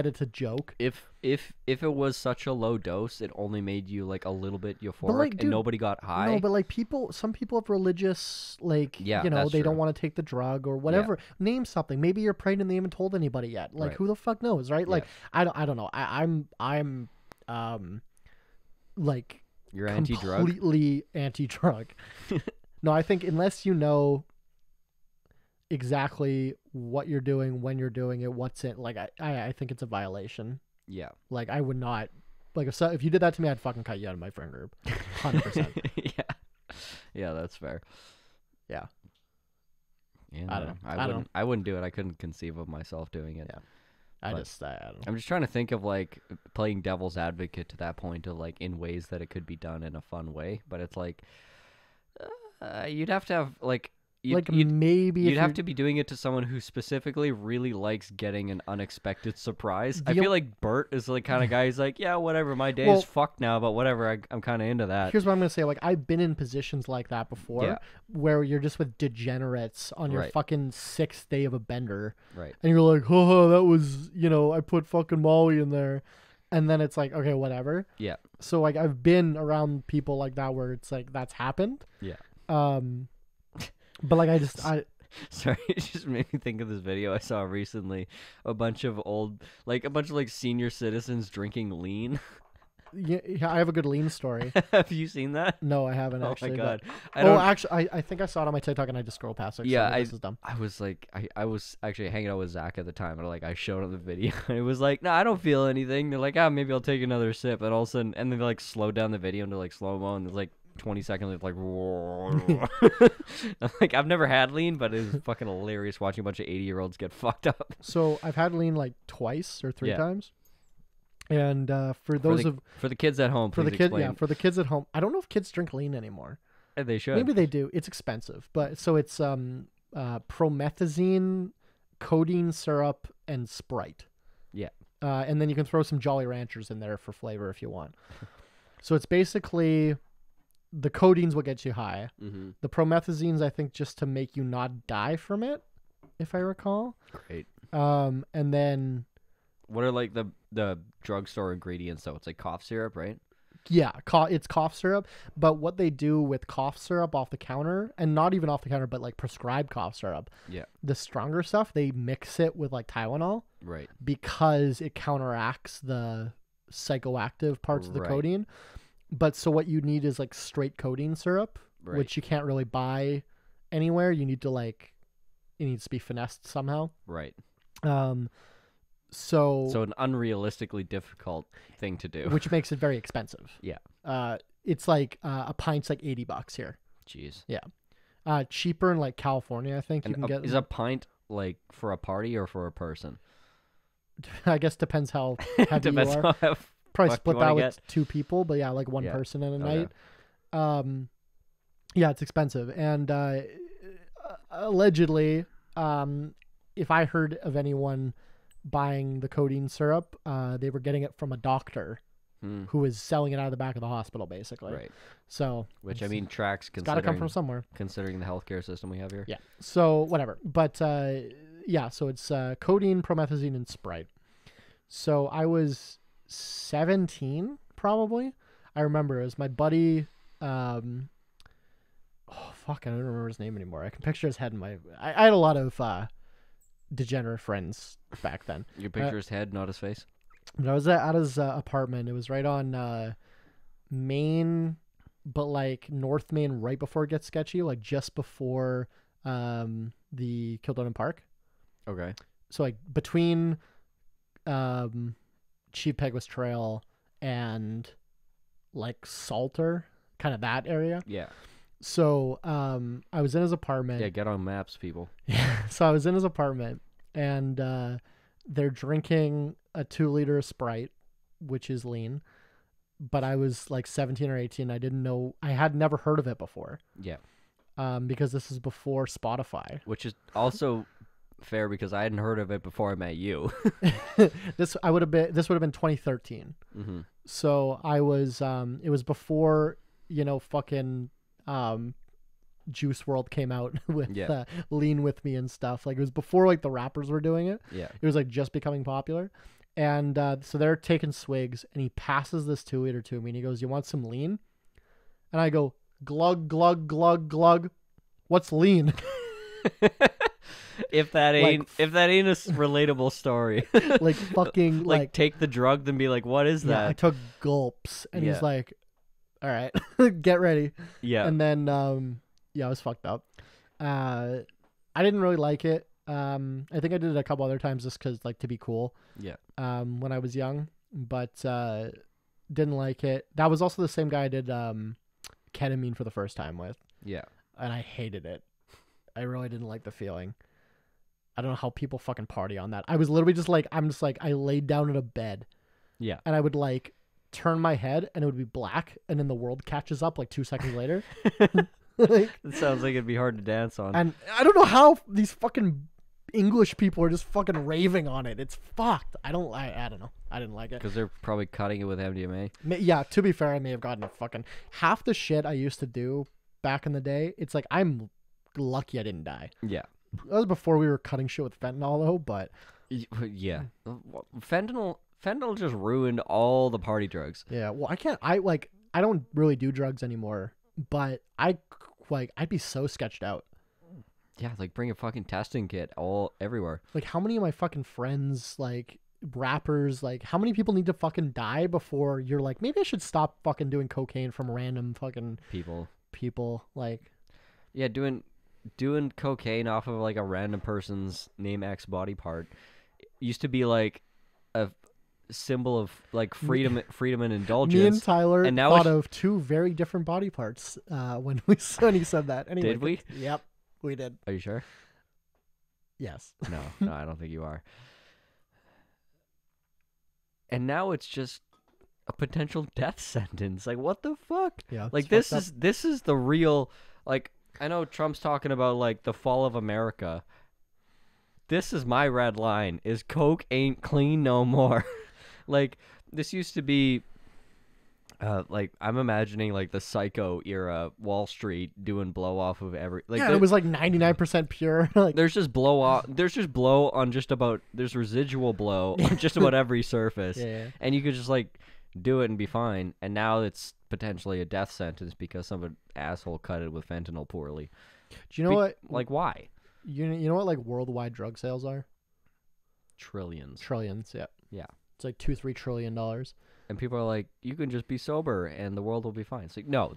S3: it's a joke.
S2: If it was such a low dose, it only made you like a little bit euphoric
S3: like,
S2: and
S3: dude,
S2: nobody got high.
S3: No, but like some people have religious, like,
S2: Yeah,
S3: you know,
S2: that's
S3: they
S2: true.
S3: don't want to take the drug or whatever. Name something. Maybe you're pregnant and they haven't told anybody yet. Like,
S2: Right.
S3: who the fuck knows, right? Like, I don't know. I'm like
S2: You're anti-drug.
S3: completely anti-drug. No, I think unless you know exactly what you're doing, when you're doing it, what's in, like, I think it's a violation.
S2: Yeah.
S3: Like, I would not, like, if you did that to me, I'd fucking cut you out of my friend group. 100%.
S2: Yeah. Yeah, that's fair.
S3: Yeah.
S2: Yeah,
S3: I don't know.
S2: I wouldn't do it. I couldn't conceive of myself doing it.
S3: Yeah. I
S2: But-
S3: don't know.
S2: I'm just trying to think of like playing devil's advocate to that point of like in ways that it could be done in a fun way, but it's like you'd have to have like
S3: Maybe
S2: you'd have to be doing it to someone who specifically really likes getting an unexpected surprise. I feel like Bert is the kind of guy who's like, yeah, whatever, my day is fucked now, but whatever, I'm kind of into that.
S3: Here's what I'm gonna say. Like, I've been in positions like that before,
S2: Yeah.
S3: where you're just with degenerates on your
S2: Right.
S3: fucking 6th day of a bender,
S2: Right.
S3: and you're like, oh, that was, I put fucking Molly in there, and then it's like, okay, whatever.
S2: Yeah.
S3: So like, I've been around people like that where it's like that's happened.
S2: Yeah.
S3: But like,
S2: Sorry, it just made me think of this video I saw recently. A bunch of senior citizens drinking lean.
S3: Yeah, I have a good lean story.
S2: Have you seen that?
S3: No, I haven't
S2: Oh
S3: actually.
S2: my god!
S3: Actually, I think I saw it on my TikTok and I just scrolled past it.
S2: Yeah,
S3: so this is dumb.
S2: I was like, I was actually hanging out with Zach at the time, and I showed him the video, and it was like, no, I don't feel anything. They're like, maybe I'll take another sip, and all of a sudden, and then they like slow down the video into like slow mo, and it's like 20 seconds, it's like, I'm like, I've never had lean, but it was fucking hilarious watching a bunch of 80-year-olds get fucked up.
S3: So I've had lean like twice or three
S2: Yeah.
S3: times. And for
S2: the kids at home,
S3: for the
S2: please
S3: kid,
S2: explain.
S3: yeah, for the kids at home, I don't know if kids drink lean anymore.
S2: They should.
S3: Maybe they do. It's expensive, but so it's promethazine, codeine syrup, and Sprite.
S2: Yeah.
S3: And then you can throw some Jolly Ranchers in there for flavor if you want. So it's basically the codeine's what gets you high.
S2: Mm-hmm.
S3: The promethazine's, I think, just to make you not die from it, if I recall.
S2: Great.
S3: And then
S2: What are like the drugstore ingredients though? It's like cough syrup, right?
S3: yeah, it's cough syrup. But what they do with cough syrup off the counter, and not even off the counter, but like prescribed cough syrup,
S2: Yeah.
S3: the stronger stuff, they mix it with like Tylenol
S2: Right.
S3: because it counteracts the psychoactive parts of the
S2: Right.
S3: codeine. But so what you need is like straight codeine syrup,
S2: Right.
S3: which you can't really buy anywhere. You need to it needs to be finessed somehow.
S2: Right.
S3: So
S2: an unrealistically difficult thing to do.
S3: which makes it very expensive.
S2: Yeah.
S3: It's like a pint's like $80 here.
S2: Jeez.
S3: Cheaper in like California, I think you can get.
S2: Is a pint like for a party or for a person?
S3: I guess depends how heavy
S2: Depends
S3: you are.
S2: how
S3: Probably
S2: fuck
S3: split
S2: you wanna
S3: that with
S2: get.
S3: two people, but yeah, like one
S2: Yeah.
S3: person in a
S2: Okay.
S3: night. Yeah, it's expensive, and allegedly, if I heard of anyone buying the codeine syrup, they were getting it from a doctor who was selling it out of the back of the hospital, basically.
S2: Right.
S3: So,
S2: Which I mean tracks
S3: it's got to come
S2: considering
S3: from somewhere.
S2: considering the healthcare system we have here.
S3: Yeah. So whatever, but yeah. So it's codeine, promethazine, and Sprite. So I was 17, probably. I remember it was my buddy. Oh fuck, I don't remember his name anymore. I can picture his head in my. I had a lot of degenerate friends back then.
S2: You picture his head, not his face.
S3: But I was at his apartment. It was right on Main, but like North Main, right before it gets sketchy, like just before the Kildonan Park.
S2: Okay.
S3: So like between Chief Peguis Trail and like Salter, kind of that area.
S2: Yeah.
S3: So I was in his apartment.
S2: Yeah, get on maps, people.
S3: Yeah. So I was in his apartment, and they're drinking a 2-liter of Sprite, which is lean. But I was like 17 or 18. I didn't know. I had never heard of it before.
S2: Yeah.
S3: Because this is before Spotify.
S2: Which is also fair because I hadn't heard of it before I met you.
S3: This would have been 2013.
S2: Mm-hmm.
S3: So I was it was before, fucking Juice World came out with
S2: Yeah.
S3: Lean With Me and stuff. Like it was before like the rappers were doing it.
S2: Yeah.
S3: It was like just becoming popular. And so they're taking swigs, and he passes this 2-liter to me, and he goes, "You want some lean?" And I go, "Glug, glug, glug, glug. What's lean?"
S2: If that ain't a relatable story.
S3: Like fucking
S2: like take the drug, then be like, what is
S3: yeah, I
S2: that?
S3: took gulps, and
S2: Yeah.
S3: he's like, "All right, get ready."
S2: Yeah.
S3: And then yeah, I was fucked up. I didn't really like it. I think I did it a couple other times just because like to be cool.
S2: Yeah.
S3: When I was young, but didn't like it. That was also the same guy I did ketamine for the first time with,
S2: Yeah.
S3: and I hated it. I really didn't like the feeling. I don't know how people fucking party on that. I was literally just like, I laid down in a bed,
S2: Yeah.
S3: and I would like turn my head, and it would be black, and then the world catches up like 2 seconds later. Like,
S2: It sounds like it'd be hard to dance on.
S3: and I don't know how these fucking English people are just fucking raving on it. It's fucked. I don't know. I didn't like it.
S2: Because they're probably cutting it with MDMA.
S3: Yeah, to be fair, I may have gotten a fucking half the shit I used to do back in the day. It's like I'm lucky I didn't die.
S2: Yeah.
S3: That was before we were cutting shit with fentanyl though, but
S2: Yeah. Fentanyl just ruined all the party drugs.
S3: yeah, well, I don't really do drugs anymore, but I'd be so sketched out.
S2: Yeah, like bring a fucking testing kit all everywhere.
S3: Like, how many of my fucking friends, like rappers, like how many people need to fucking die before you're like, maybe I should stop fucking doing cocaine from random fucking people? Like,
S2: yeah, doing cocaine off of like a random person's name X body part used to be like a symbol of like freedom and indulgence.
S3: me and Tyler
S2: and now
S3: thought of two very different body parts when he said that. Anyway,
S2: Did we?
S3: Yep, we did.
S2: Are you sure?
S3: Yes.
S2: No, I don't think you are. And now it's just a potential death sentence. Like, what the fuck?
S3: Yeah.
S2: Like, this is the real, like, I know Trump's talking about like the fall of America. This is my red line: is coke ain't clean no more. Like, this used to be, like, I'm imagining like the Psycho era, Wall Street doing blow off of every. Like,
S3: yeah, it was like 99% pure. Like,
S2: there's just blow off. There's just blow on just about. There's residual blow on just about every surface,
S3: yeah.
S2: and you could just like do it and be fine. And now it's potentially a death sentence because some asshole cut it with fentanyl poorly.
S3: Do you know what?
S2: Like, why?
S3: You know what? Like worldwide drug sales are
S2: Trillions.
S3: trillions. Yeah.
S2: Yeah.
S3: It's like $2-3 trillion.
S2: And people are like, you can just be sober and the world will be fine. It's like, no,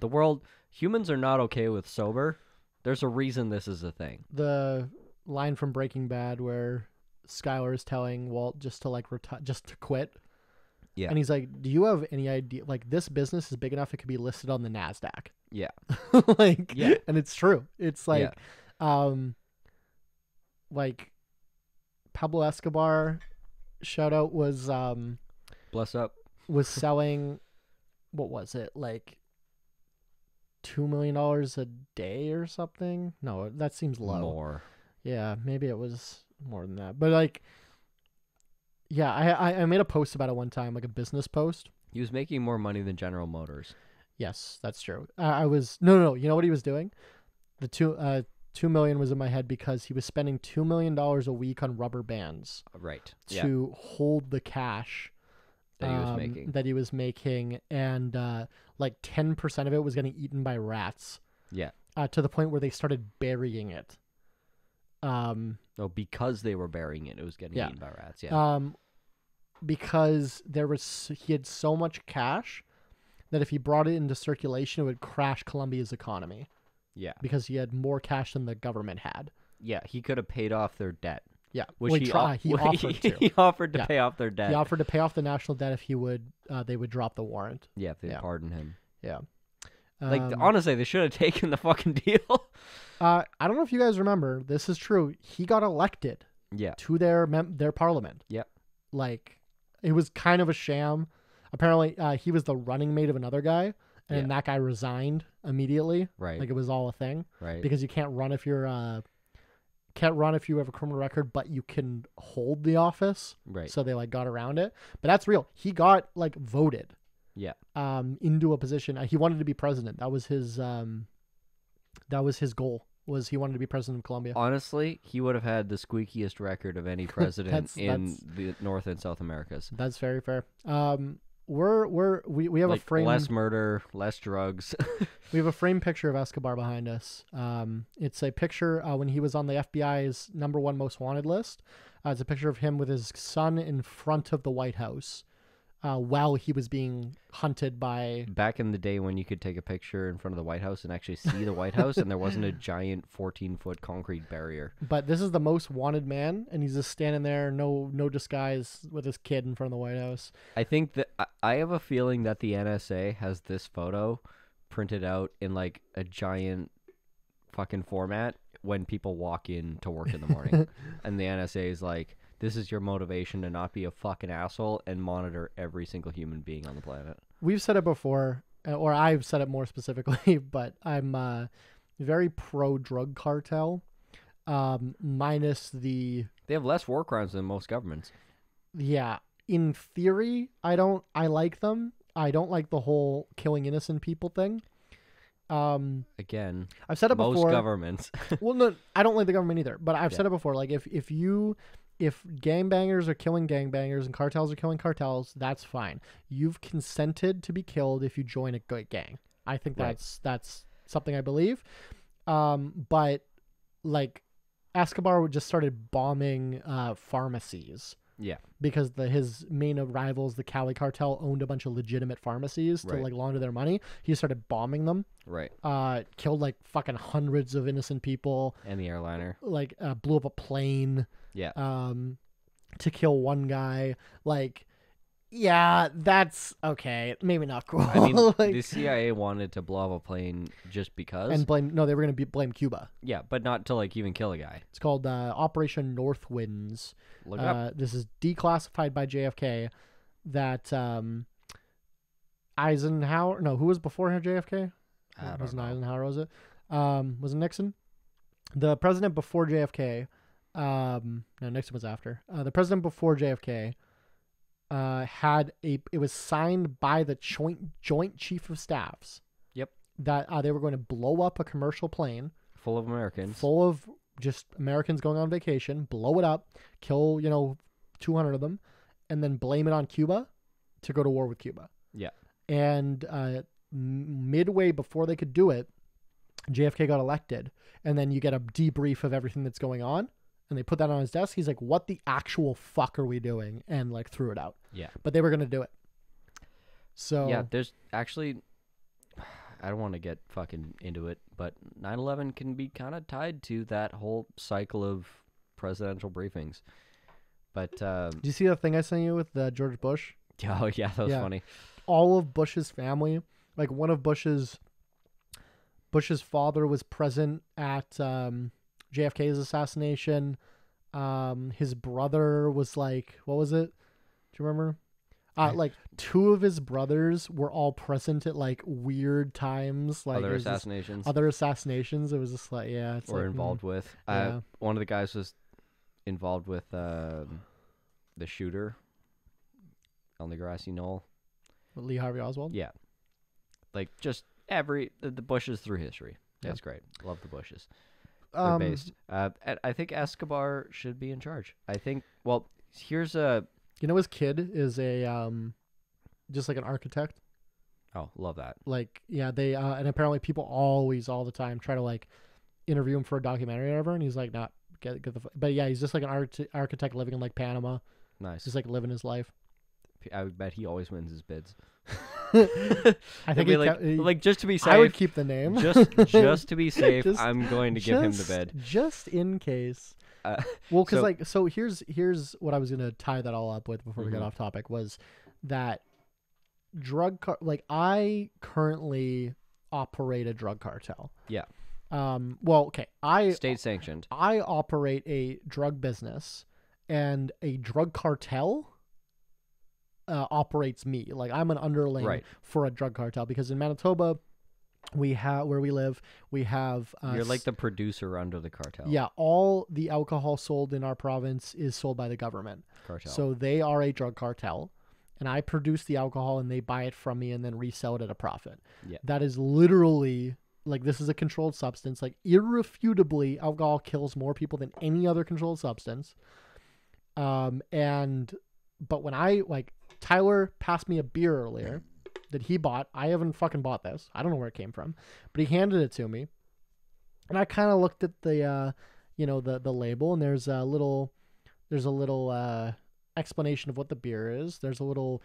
S2: humans are not okay with sober. There's a reason this is a thing.
S3: The line from Breaking Bad where Skylar is telling Walt just to like just to quit.
S2: Yeah.
S3: And he's like, do you have any idea? Like, this business is big enough it could be listed on the NASDAQ.
S2: Yeah.
S3: Like,
S2: yeah.
S3: And it's true. It's like, like Pablo Escobar, shout out, was
S2: Bless up.
S3: was selling, what was it, like $2 million a day or something? No, that seems low.
S2: More.
S3: Yeah, maybe it was more than that. But like, yeah, I made a post about it one time, like a business post.
S2: He was making more money than General Motors.
S3: Yes, that's true. I was no. You know what he was doing? The 2 million was in my head because he was spending $2 million a week on rubber bands.
S2: Right.
S3: To hold the cash
S2: that he was making,
S3: and like 10% of it was getting eaten by rats.
S2: Yeah.
S3: To the point where they started burying it.
S2: Because they were burying it, it was getting eaten by rats. Yeah.
S3: Because he had so much cash that if he brought it into circulation, it would crash Colombia's economy.
S2: Yeah.
S3: Because he had more cash than the government had.
S2: Yeah, he could have paid off their debt.
S3: Yeah,
S2: which
S3: he offered to.
S2: He offered to pay off their debt.
S3: He offered to pay off the national debt if he would. They would drop the warrant.
S2: Yeah, if they pardon him.
S3: Yeah.
S2: Like, honestly, they should have taken the fucking deal.
S3: I don't know if you guys remember. This is true. He got elected.
S2: Yeah.
S3: To their parliament.
S2: Yep.
S3: Like, it was kind of a sham. Apparently, he was the running mate of another guy, and that guy resigned immediately.
S2: Right.
S3: Like, it was all a thing.
S2: Right.
S3: Because you can't run if you're if you have a criminal record, but you can hold the office.
S2: Right.
S3: So they like got around it. But that's real. He got like voted.
S2: Yeah.
S3: Into a position. He wanted to be president. That was his goal. Was he wanted to be president of Colombia.
S2: Honestly, he would have had the squeakiest record of any president in the North and South Americas.
S3: That's very fair. We have
S2: like,
S3: a frame,
S2: less murder, less drugs.
S3: We have a framed picture of Escobar behind us. It's a picture when he was on the FBI's #1 most wanted list. It's a picture of him with his son in front of the White House while he was being hunted by...
S2: Back in the day when you could take a picture in front of the White House and actually see the White House and there wasn't a giant 14-foot concrete barrier.
S3: But this is the most wanted man, and he's just standing there, no disguise, with his kid in front of the White House.
S2: I think that I have a feeling that the NSA has this photo printed out in like a giant fucking format when people walk in to work in the morning. And the NSA is like, this is your motivation to not be a fucking asshole and monitor every single human being on the planet.
S3: We've said it before, or I've said it more specifically, but I'm very pro drug cartel, minus the...
S2: They have less war crimes than most governments.
S3: Yeah. In theory, I like them. I don't like the whole killing innocent people thing.
S2: Again,
S3: I've said it before.
S2: Most governments.
S3: Well, no, I don't like the government either, but I've said it before. Like, if gangbangers are killing gangbangers and cartels are killing cartels, that's fine. You've consented to be killed if you join a gang. I think that's something I believe. But like Escobar just started bombing pharmacies.
S2: Yeah.
S3: Because his main rivals, the Cali cartel, owned a bunch of legitimate pharmacies to
S2: Right.
S3: like launder their money. He started bombing them.
S2: Right.
S3: Killed like fucking hundreds of innocent people.
S2: And the airliner.
S3: Like blew up a plane.
S2: Yeah.
S3: To kill one guy. Like, yeah, that's okay. Maybe not cool.
S2: I mean,
S3: like,
S2: the CIA wanted to blow up a plane just because.
S3: and they were gonna blame Cuba.
S2: Yeah, but not to like even kill a guy.
S3: It's called Operation Northwinds.
S2: Look it up.
S3: This is declassified by JFK. That Eisenhower. No, who was before JFK?
S2: I don't
S3: Wasn't
S2: know.
S3: Eisenhower? Was it? Was it Nixon? The president before JFK. No, Nixon was after. The president before JFK. It was signed by the joint chief of staffs.
S2: Yep.
S3: That they were going to blow up a commercial plane
S2: Full of Americans.
S3: full of just Americans going on vacation, blow it up, kill 200 of them, and then blame it on Cuba to go to war with Cuba.
S2: Yeah.
S3: And midway before they could do it, JFK got elected, and then you get a debrief of everything that's going on. And they put that on his desk. He's like, what the actual fuck are we doing? And like threw it out.
S2: Yeah.
S3: But they were going to do it. So
S2: Yeah, there's actually, I don't want to get fucking into it, but 9/11 can be kind of tied to that whole cycle of presidential briefings. But,
S3: do you see the thing I sent you with George Bush?
S2: oh yeah, that was
S3: Yeah.
S2: funny.
S3: All of Bush's family, like one of Bush's father was present at JFK's assassination. His brother was like, what was it? Do you remember? Like two of his brothers were all present at like weird times, like
S2: Other
S3: it was just
S2: assassinations
S3: other assassinations. It was just like, yeah, it's
S2: or
S3: like,
S2: involved with.
S3: yeah.
S2: One of the guys was involved with the shooter on the grassy knoll.
S3: Lee Harvey Oswald.
S2: Yeah. Like just the Bushes through history.
S3: Yeah.
S2: That's great. Love the Bushes. They're based. I think Escobar should be in charge. I think. Well, here's a.
S3: his kid is a just like an architect.
S2: Oh, love that.
S3: Like, yeah, they and apparently people always all the time try to like interview him for a documentary or whatever, and he's like, "Not get the." But yeah, he's just like an architect living in like Panama,
S2: Nice.
S3: just like living his life.
S2: I would bet he always wins his bids.
S3: I think
S2: like just to be safe.
S3: I would keep the name
S2: just to be safe.
S3: Just-
S2: I'm going to give him the bid.
S3: just in case.
S2: Uh,
S3: Well, because
S2: so-
S3: here's what I was gonna tie that all up with before we get
S2: Mhm.
S3: off topic was that I currently operate a drug cartel.
S2: Yeah.
S3: Well, okay,
S2: State sanctioned.
S3: I operate a drug business, and a drug cartel operates me. Like, I'm an underling
S2: Right.
S3: for a drug cartel, because in Manitoba, where we live, we have
S2: You're like the producer under the cartel.
S3: yeah, all the alcohol sold in our province is sold by the government.
S2: Cartel.
S3: So they are a drug cartel, and I produce the alcohol and they buy it from me and then resell it at a profit.
S2: Yeah.
S3: That is literally, like, this is a controlled substance. Like, irrefutably, alcohol kills more people than any other controlled substance. But when Tyler passed me a beer earlier that he bought. I haven't fucking bought this. I don't know where it came from, but he handed it to me, and I kind of looked at the the label, and there's a little explanation of what the beer is. There's a little,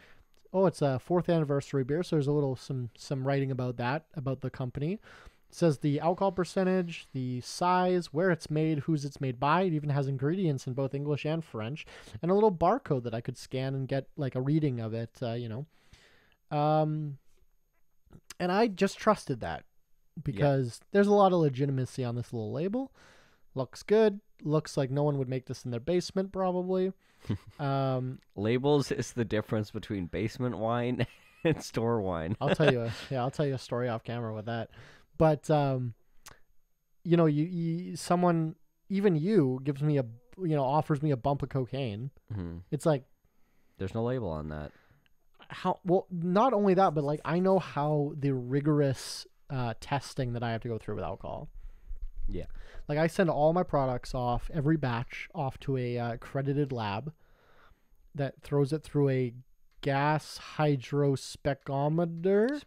S3: it's a 4th anniversary beer, so there's a little some writing about that, about the company. It says the alcohol percentage, the size, where it's made, who's it's made by. It even has ingredients in both English and French, and a little barcode that I could scan and get like a reading of it, and I just trusted that because there's a lot of legitimacy on this little label. Looks good. Looks like no one would make this in their basement, probably.
S2: Labels is the difference between basement wine and store wine.
S3: I'll tell you a story off camera with that. But someone, even you, gives me offers me a bump of cocaine.
S2: Mm-hmm.
S3: It's like,
S2: There's no label on that.
S3: not only that, but like, I know how the rigorous testing that I have to go through with alcohol.
S2: Yeah.
S3: Like, I send all my products off, every batch, off to a accredited lab that throws it through a gas hydrospectrometer,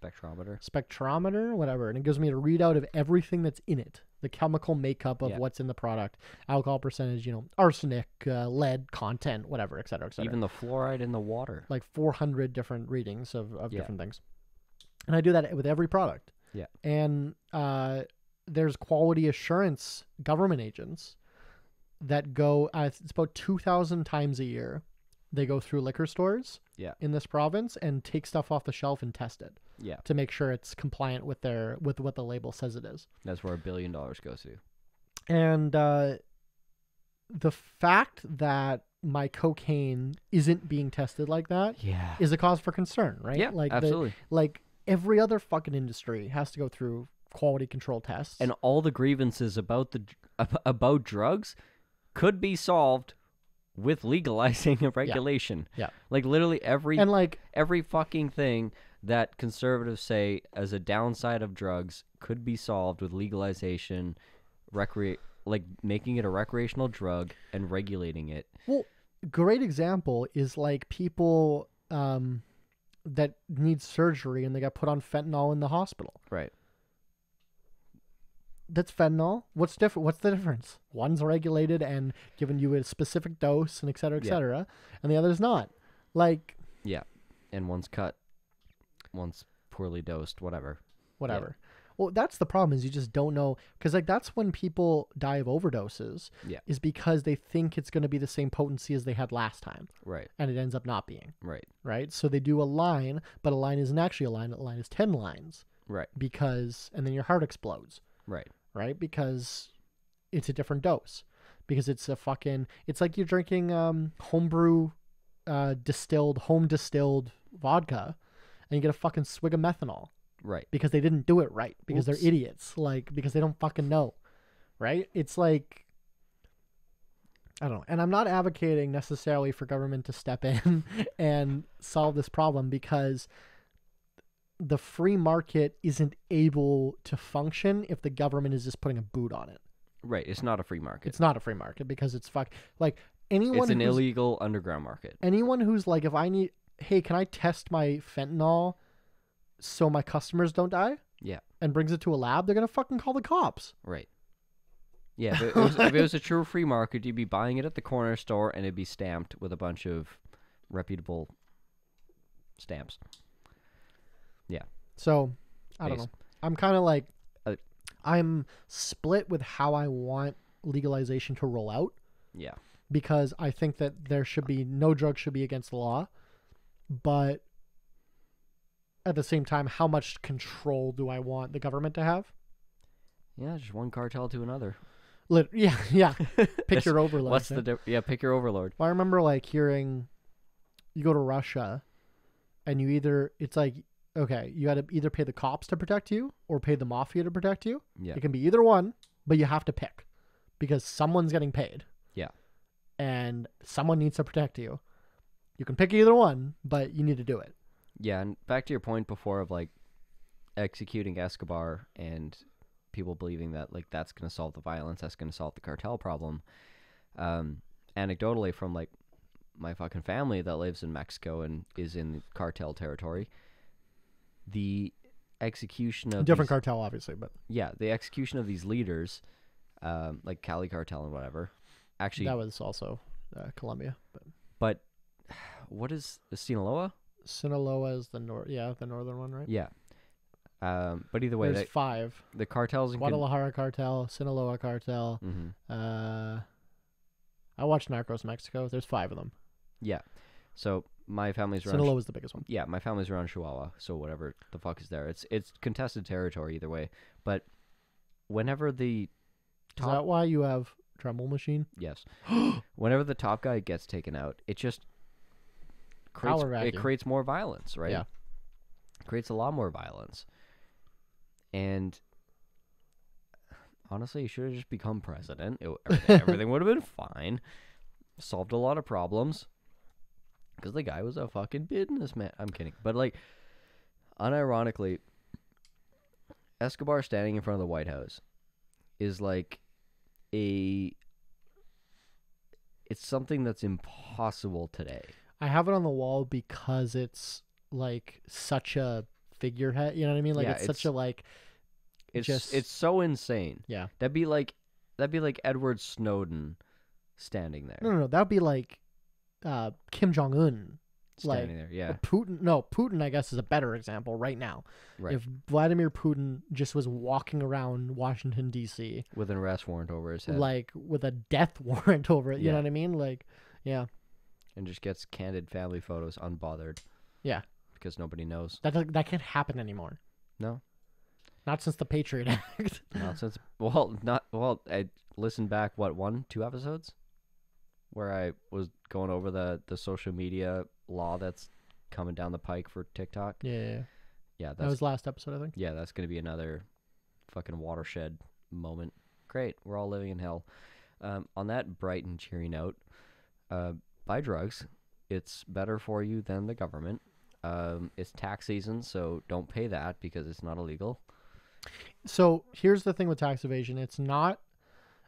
S2: Spectrometer.
S3: whatever, and it gives me a readout of everything that's in it, the chemical makeup of what's in the product, alcohol percentage, arsenic, lead content, whatever, et cetera, et cetera.
S2: Even the fluoride in the water.
S3: Like 400 different readings of different things. And I do that with every product.
S2: Yeah.
S3: And there's quality assurance government agents that go, it's about 2,000 times a year. They go through liquor stores in this province and take stuff off the shelf and test it to make sure it's compliant with what the label says it is.
S2: That's where $1 billion goes to.
S3: And the fact that my cocaine isn't being tested like that is a cause for concern, right?
S2: Yeah, absolutely.
S3: Every other fucking industry has to go through quality control tests.
S2: And all the grievances about drugs could be solved with legalizing a regulation.
S3: Yeah.
S2: Like literally every fucking thing that conservatives say as a downside of drugs could be solved with legalization, making it a recreational drug and regulating it.
S3: Well, great example is like people that need surgery and they got put on fentanyl in the hospital.
S2: Right.
S3: That's fentanyl. What's different? What's the difference? One's regulated and given you a specific dose and et cetera, and the other's not.
S2: And one's cut, one's poorly dosed, whatever.
S3: Yeah. Well, that's the problem is you just don't know, because that's when people die of overdoses. Is because they think it's going to be the same potency as they had last time.
S2: Right.
S3: And it ends up not being.
S2: Right.
S3: So they do a line, but a line isn't actually a line. A line is 10 lines.
S2: Right.
S3: And then your heart explodes. Right? Because it's a different dose. Because it's it's like you're drinking home distilled vodka and you get a fucking swig of methanol.
S2: Right.
S3: Because they didn't do it right. Because they're idiots. Because they don't fucking know. Right? It's like, I don't know. And I'm not advocating necessarily for government to step in and solve this problem, because the free market isn't able to function if the government is just putting a boot on it.
S2: Right. It's not a free market.
S3: It's not a free market because it's anyone. It's
S2: an illegal underground market.
S3: Anyone who's like, if I need, hey, can I test my fentanyl so my customers don't die?
S2: Yeah.
S3: And brings it to a lab, they're going to fucking call the cops.
S2: Right. Yeah. If it was a true free market, you'd be buying it at the corner store and it'd be stamped with a bunch of reputable stamps. Yeah.
S3: So, I don't know. I'm kind of I'm split with how I want legalization to roll out.
S2: Yeah.
S3: Because I think that no drug should be against the law. But at the same time, how much control do I want the government to have?
S2: Yeah, just one cartel to another.
S3: Yeah. Pick your overlord.
S2: What's the difference? Yeah, pick your overlord.
S3: Well, I remember hearing, you go to Russia, and it's like, okay, you got to either pay the cops to protect you or pay the mafia to protect you.
S2: Yeah.
S3: It can be either one, but you have to pick because someone's getting paid.
S2: Yeah.
S3: And someone needs to protect you. You can pick either one, but you need to do it.
S2: Yeah, and back to your point before of executing Escobar and people believing that that's going to solve the violence, that's going to solve the cartel problem. Anecdotally, from my fucking family that lives in Mexico and is in cartel territory, the execution of
S3: different cartel, obviously, but
S2: the execution of these leaders, like Cali cartel and whatever, actually
S3: that was also Colombia.
S2: But what is the Sinaloa?
S3: Sinaloa is the northern one, right?
S2: Yeah. But either way,
S3: there's 5.
S2: The cartels in
S3: Guadalajara cartel, Sinaloa cartel.
S2: Mm-hmm.
S3: I watched Narcos Mexico. There's 5 of them.
S2: Yeah. So my family's around.
S3: Sinaloa is the biggest one.
S2: Yeah, my family's around Chihuahua, so whatever the fuck is there. It's contested territory either way. But whenever the
S3: top... Is that why you have Dremel machine?
S2: Yes. Whenever the top guy gets taken out, it just creates more violence, right?
S3: Yeah.
S2: It creates a lot more violence. And honestly, he should have just become president. Everything would have been fine. Solved a lot of problems. Because the guy was a fucking businessman. I'm kidding. But unironically, Escobar standing in front of the White House is it's something that's impossible today.
S3: I have it on the wall because it's like such a figurehead. You know what I mean? Like
S2: Yeah,
S3: it's such a like.
S2: It's so insane.
S3: Yeah.
S2: That'd be like Edward Snowden standing there.
S3: No. That would be like Kim Jong Un.
S2: Standing there, yeah.
S3: Putin, I guess, is a better example right now.
S2: Right.
S3: If Vladimir Putin just was walking around Washington, D.C.
S2: with an arrest warrant over his head.
S3: like with a death warrant over it, you
S2: Yeah.
S3: know what I mean? Like, yeah.
S2: And just gets candid family photos unbothered.
S3: Yeah.
S2: Because nobody knows.
S3: That can't happen anymore.
S2: No.
S3: Not since the Patriot Act.
S2: Not since I listened back 2 episodes where I was going over the social media law that's coming down the pike for TikTok.
S3: Yeah.
S2: Yeah,
S3: That was last episode, I think.
S2: yeah, that's going to be another fucking watershed moment. Great. We're all living in hell. On that bright and cheery note, buy drugs. It's better for you than the government. It's tax season, so don't pay that because it's not illegal.
S3: So here's the thing with tax evasion. It's not,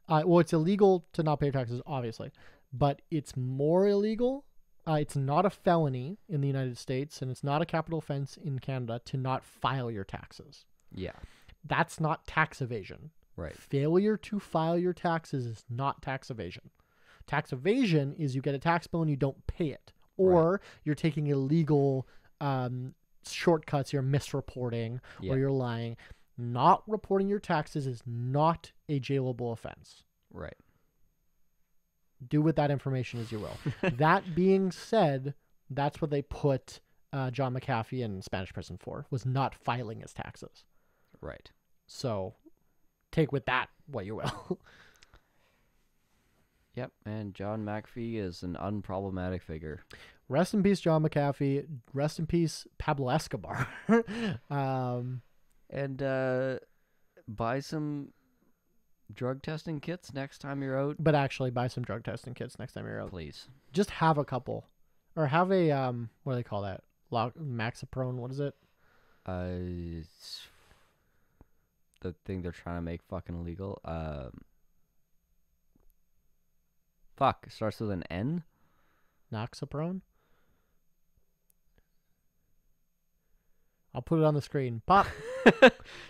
S3: it's illegal to not pay taxes, obviously, but it's more illegal. It's not a felony in the United States, and it's not a capital offense in Canada to not file your taxes.
S2: Yeah.
S3: That's not tax evasion.
S2: Right.
S3: Failure to file your taxes is not tax evasion. Tax evasion is you get a tax bill and you don't pay it, or you're taking illegal shortcuts, you're misreporting, or you're lying. Not reporting your taxes is not a jailable offense.
S2: Right.
S3: Do with that information as you will. That being said, that's what they put John McAfee in Spanish prison for, was not filing his taxes.
S2: Right.
S3: So take with that what you will.
S2: Yep. And John McAfee is an unproblematic figure.
S3: Rest in peace, John McAfee. Rest in peace, Pablo Escobar.
S2: And buy some drug testing kits next time you're out.
S3: But actually, buy some drug testing kits next time you're out.
S2: Please.
S3: Just have a couple. Or have a, what do they call that? Maxaprone, what is it?
S2: It's the thing they're trying to make fucking illegal. Fuck. Starts with an N?
S3: Noxaprone? I'll put it on the screen. Pop.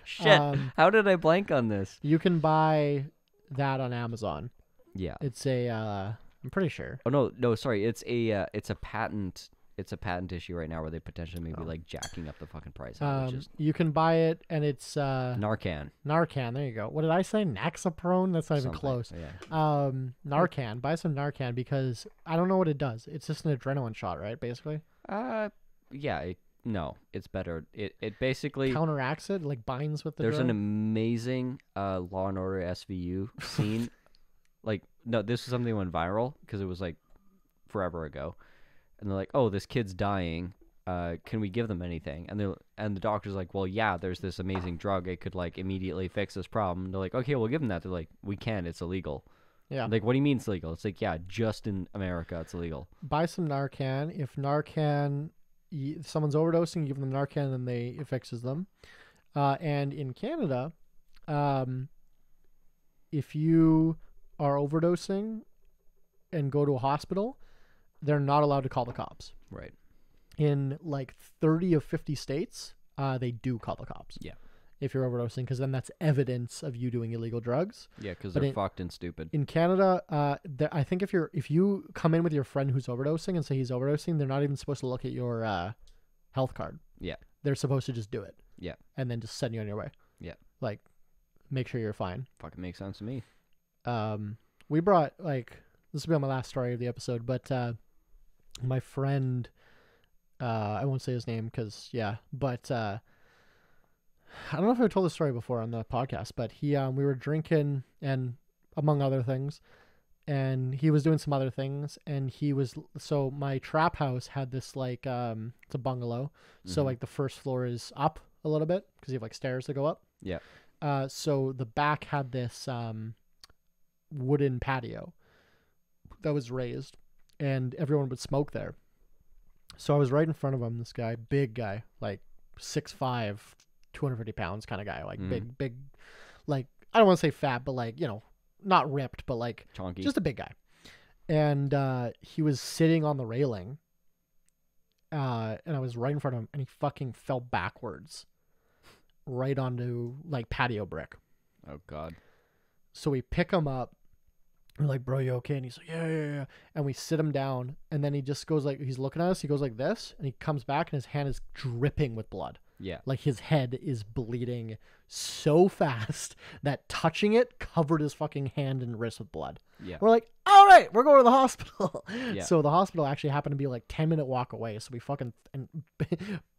S2: Shit. How did I blank on this?
S3: You can buy that on Amazon.
S2: Yeah.
S3: It's a, I'm pretty sure.
S2: Oh no, sorry. It's a patent. It's a patent issue right now where they potentially may be like jacking up the fucking price. Which is
S3: You can buy it, and it's
S2: Narcan.
S3: Narcan. There you go. What did I say? Naxaprone? That's not even
S2: Something,
S3: close.
S2: Yeah.
S3: Narcan. Buy some Narcan because I don't know what it does. It's just an adrenaline shot, right? Basically.
S2: Yeah. No, it's better. It basically
S3: Counteracts it, like binds with the
S2: There's
S3: drug.
S2: an amazing Law and Order SVU scene. This is something that went viral because it was like forever ago, and they're like, "Oh, this kid's dying. Can we give them anything?" And the doctor's like, "Well, yeah, there's this amazing drug. It could like immediately fix this problem." And they're like, "Okay, we'll give them that." They're like, "We can't. It's illegal."
S3: Yeah.
S2: Like, what do you mean it's illegal? It's like, yeah, just in America, it's illegal.
S3: Buy some Narcan. If Narcan, someone's overdosing, you give them Narcan, and it fixes them. And in Canada, if you are overdosing and go to a hospital, they're not allowed to call the cops.
S2: Right.
S3: In like 30 of 50 states, they do call the cops.
S2: Yeah.
S3: If you're overdosing, because then that's evidence of you doing illegal drugs.
S2: Yeah, because they're fucked and stupid.
S3: In Canada, I think if you come in with your friend who's overdosing and say he's overdosing, they're not even supposed to look at your health card.
S2: Yeah.
S3: They're supposed to just do it.
S2: Yeah.
S3: And then just send you on your way.
S2: Yeah.
S3: Like, make sure you're fine.
S2: Fucking makes sense to me.
S3: We brought, this will be on my last story of the episode, but my friend, I won't say his name because, but I don't know if I told this story before on the podcast, but we were drinking, and among other things, and he was doing some other things, and so my trap house had this it's a bungalow, so like the first floor is up a little bit because you have like stairs that go up.
S2: Yeah.
S3: So the back had this wooden patio that was raised, and everyone would smoke there. So I was right in front of him, this guy, big guy, like 6'5", 250 pounds kind of guy, like big, like, I don't want to say fat, but like, not ripped, but like
S2: chonky,
S3: just a big guy. And he was sitting on the railing and I was right in front of him, and he fucking fell backwards right onto like patio brick.
S2: Oh God.
S3: So we pick him up. We're like, bro, you okay? And he's like, yeah. And we sit him down, and then he just goes like, he's looking at us. He goes like this, and he comes back, and his hand is dripping with blood.
S2: Yeah.
S3: Like his head is bleeding so fast that touching it covered his fucking hand and wrist with blood.
S2: Yeah.
S3: We're like, all right, we're going to the hospital.
S2: Yeah.
S3: So the hospital actually happened to be like 10-minute walk away. So we fucking, and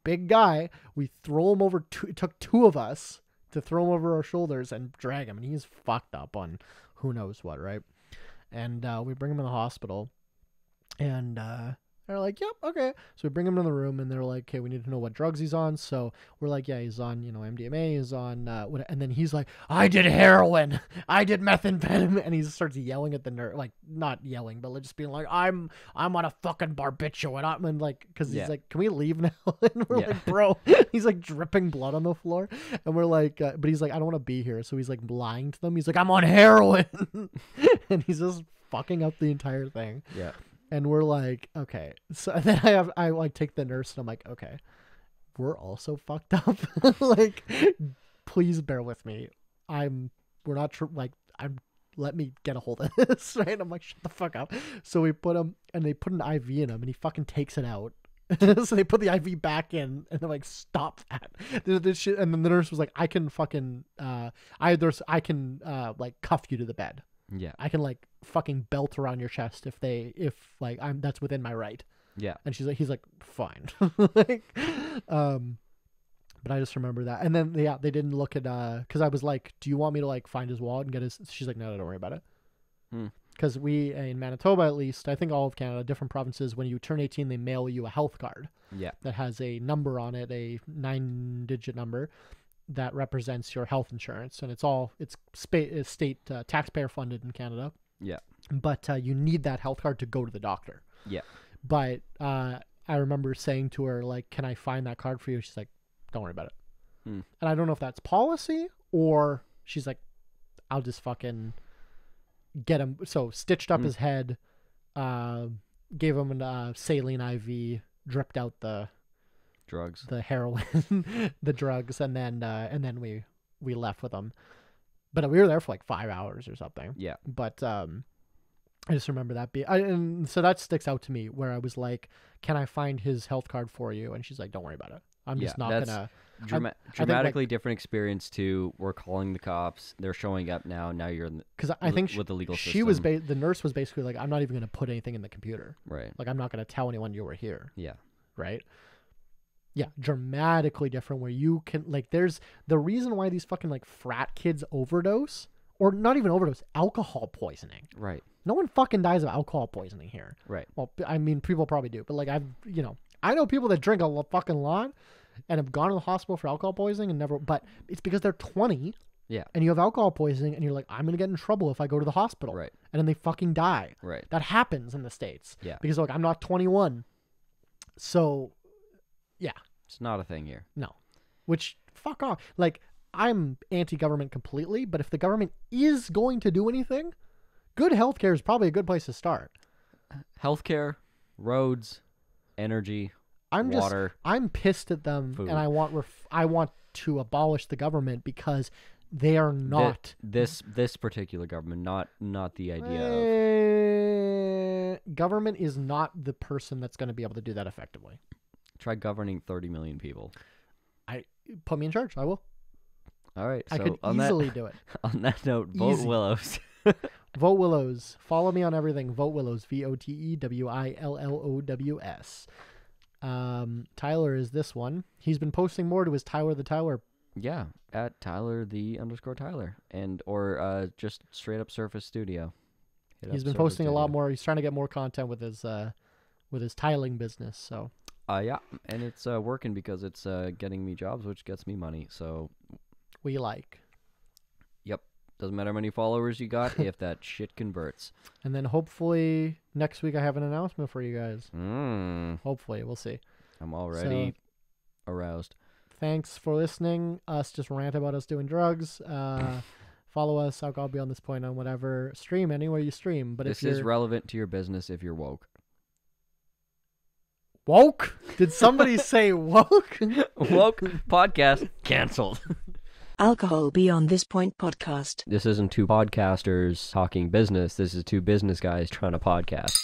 S3: big guy, we throw him over. It took two of us to throw him over our shoulders and drag him. And he's fucked up on who knows what, right? And we bring him in the hospital, and they're like, yep, okay. So we bring him in the room, and they're like, okay, we need to know what drugs he's on. So we're like, yeah, he's on, MDMA, he's on, what? And then he's like, I did heroin, I did methamphetamine, and he starts yelling at the nurse, like, not yelling, but just being like, I'm on a fucking barbiturate, and like, because he's like, can we leave now? And we're like, bro, he's like dripping blood on the floor, and we're like, but he's like, I don't want to be here. So he's like lying to them. He's like, I'm on heroin, and he's just fucking up the entire thing.
S2: Yeah.
S3: And we're like, okay. So then I like take the nurse, and I'm like, okay, we're also fucked up. Like, please bear with me. Let me get a hold of this, right? I'm like, shut the fuck up. So we put him, and they put an IV in him, and he fucking takes it out. So they put the IV back in, and they're like, stop that. This shit. And then the nurse was like, I can fucking, like cuff you to the bed.
S2: Yeah.
S3: I can like fucking belt around your chest if that's within my right.
S2: Yeah.
S3: And he's like, fine. Like, but I just remember that. And then, they didn't look at, cause I was like, do you want me to like find his wallet and get his, she's like, no, don't worry about it. Cause we, in Manitoba, at least, I think all of Canada, different provinces, when you turn 18, they mail you a health card.
S2: Yeah.
S3: That has a number on it, a 9-digit number that represents your health insurance, and it's state taxpayer funded in Canada.
S2: Yeah.
S3: But you need that health card to go to the doctor.
S2: Yeah.
S3: But I remember saying to her, like, can I find that card for you? She's like, don't worry about it. And I don't know if that's policy, or she's like, I'll just fucking get him. So stitched up his head, gave him a saline IV, dripped out the
S2: drugs,
S3: the heroin, the drugs, and then we left with him. But we were there for like 5 hours or something. Yeah. But I just remember that and so that sticks out to me, where I was like, can I find his health card for you? And she's like, don't worry about it. I'm just not gonna.
S2: Dramatically different experience to, we're calling the cops, they're showing up now you're in
S3: because I think
S2: with the legal
S3: she
S2: system.
S3: was the nurse was basically like, I'm not even gonna put anything in the computer.
S2: Right.
S3: Like, I'm not gonna tell anyone you were here.
S2: Yeah.
S3: Right. Yeah, dramatically different, where you can, like, there's the reason why these fucking like frat kids overdose, or not even overdose, alcohol poisoning.
S2: Right.
S3: No one fucking dies of alcohol poisoning here. Right. Well, I mean, people probably do, but like, I know people that drink a fucking lot and have gone to the hospital for alcohol poisoning and never, but it's because they're 20. Yeah. And you have alcohol poisoning, and you're like, I'm going to get in trouble if I go to the hospital. Right. And then they fucking die. Right. That happens in the States. Yeah. Because, like, I'm not 21. So, yeah.
S2: It's not a thing here.
S3: No. Which, fuck off. Like, I'm anti-government completely, but if the government is going to do anything, good healthcare is probably a good place to start.
S2: Healthcare, roads, energy, water.
S3: I'm pissed at them,
S2: food.
S3: And I want to abolish the government because they are not
S2: this particular government, not the idea
S3: of government is not the person that's going to be able to do that effectively.
S2: Try governing 30 million people.
S3: Put me in charge. I will.
S2: All right.
S3: I could easily do it.
S2: On that note, vote Willows.
S3: Vote Willows. Follow me on everything. Vote Willows. VOTEWILLOWS. Tyler is this one. He's been posting more to his Tyler the Tyler.
S2: Yeah, at Tyler _Tyler, and or just straight up Surface Studio.
S3: He's been posting a lot more. He's trying to get more content with his tiling business. So.
S2: Yeah, and it's working because it's getting me jobs, which gets me money. So.
S3: We like.
S2: Yep. Doesn't matter how many followers you got if that shit converts.
S3: And then hopefully next week I have an announcement for you guys. Hopefully. We'll see.
S2: I'm already aroused.
S3: Thanks for listening. Us just rant about us doing drugs. Follow us. I'll be on this point on whatever stream, anywhere you stream. But
S2: this is relevant to your business if you're woke.
S3: Woke? Did somebody say woke?
S2: Woke podcast canceled.
S1: Alcohol Beyond This Point podcast.
S4: This isn't two podcasters talking business. This is two business guys trying to podcast.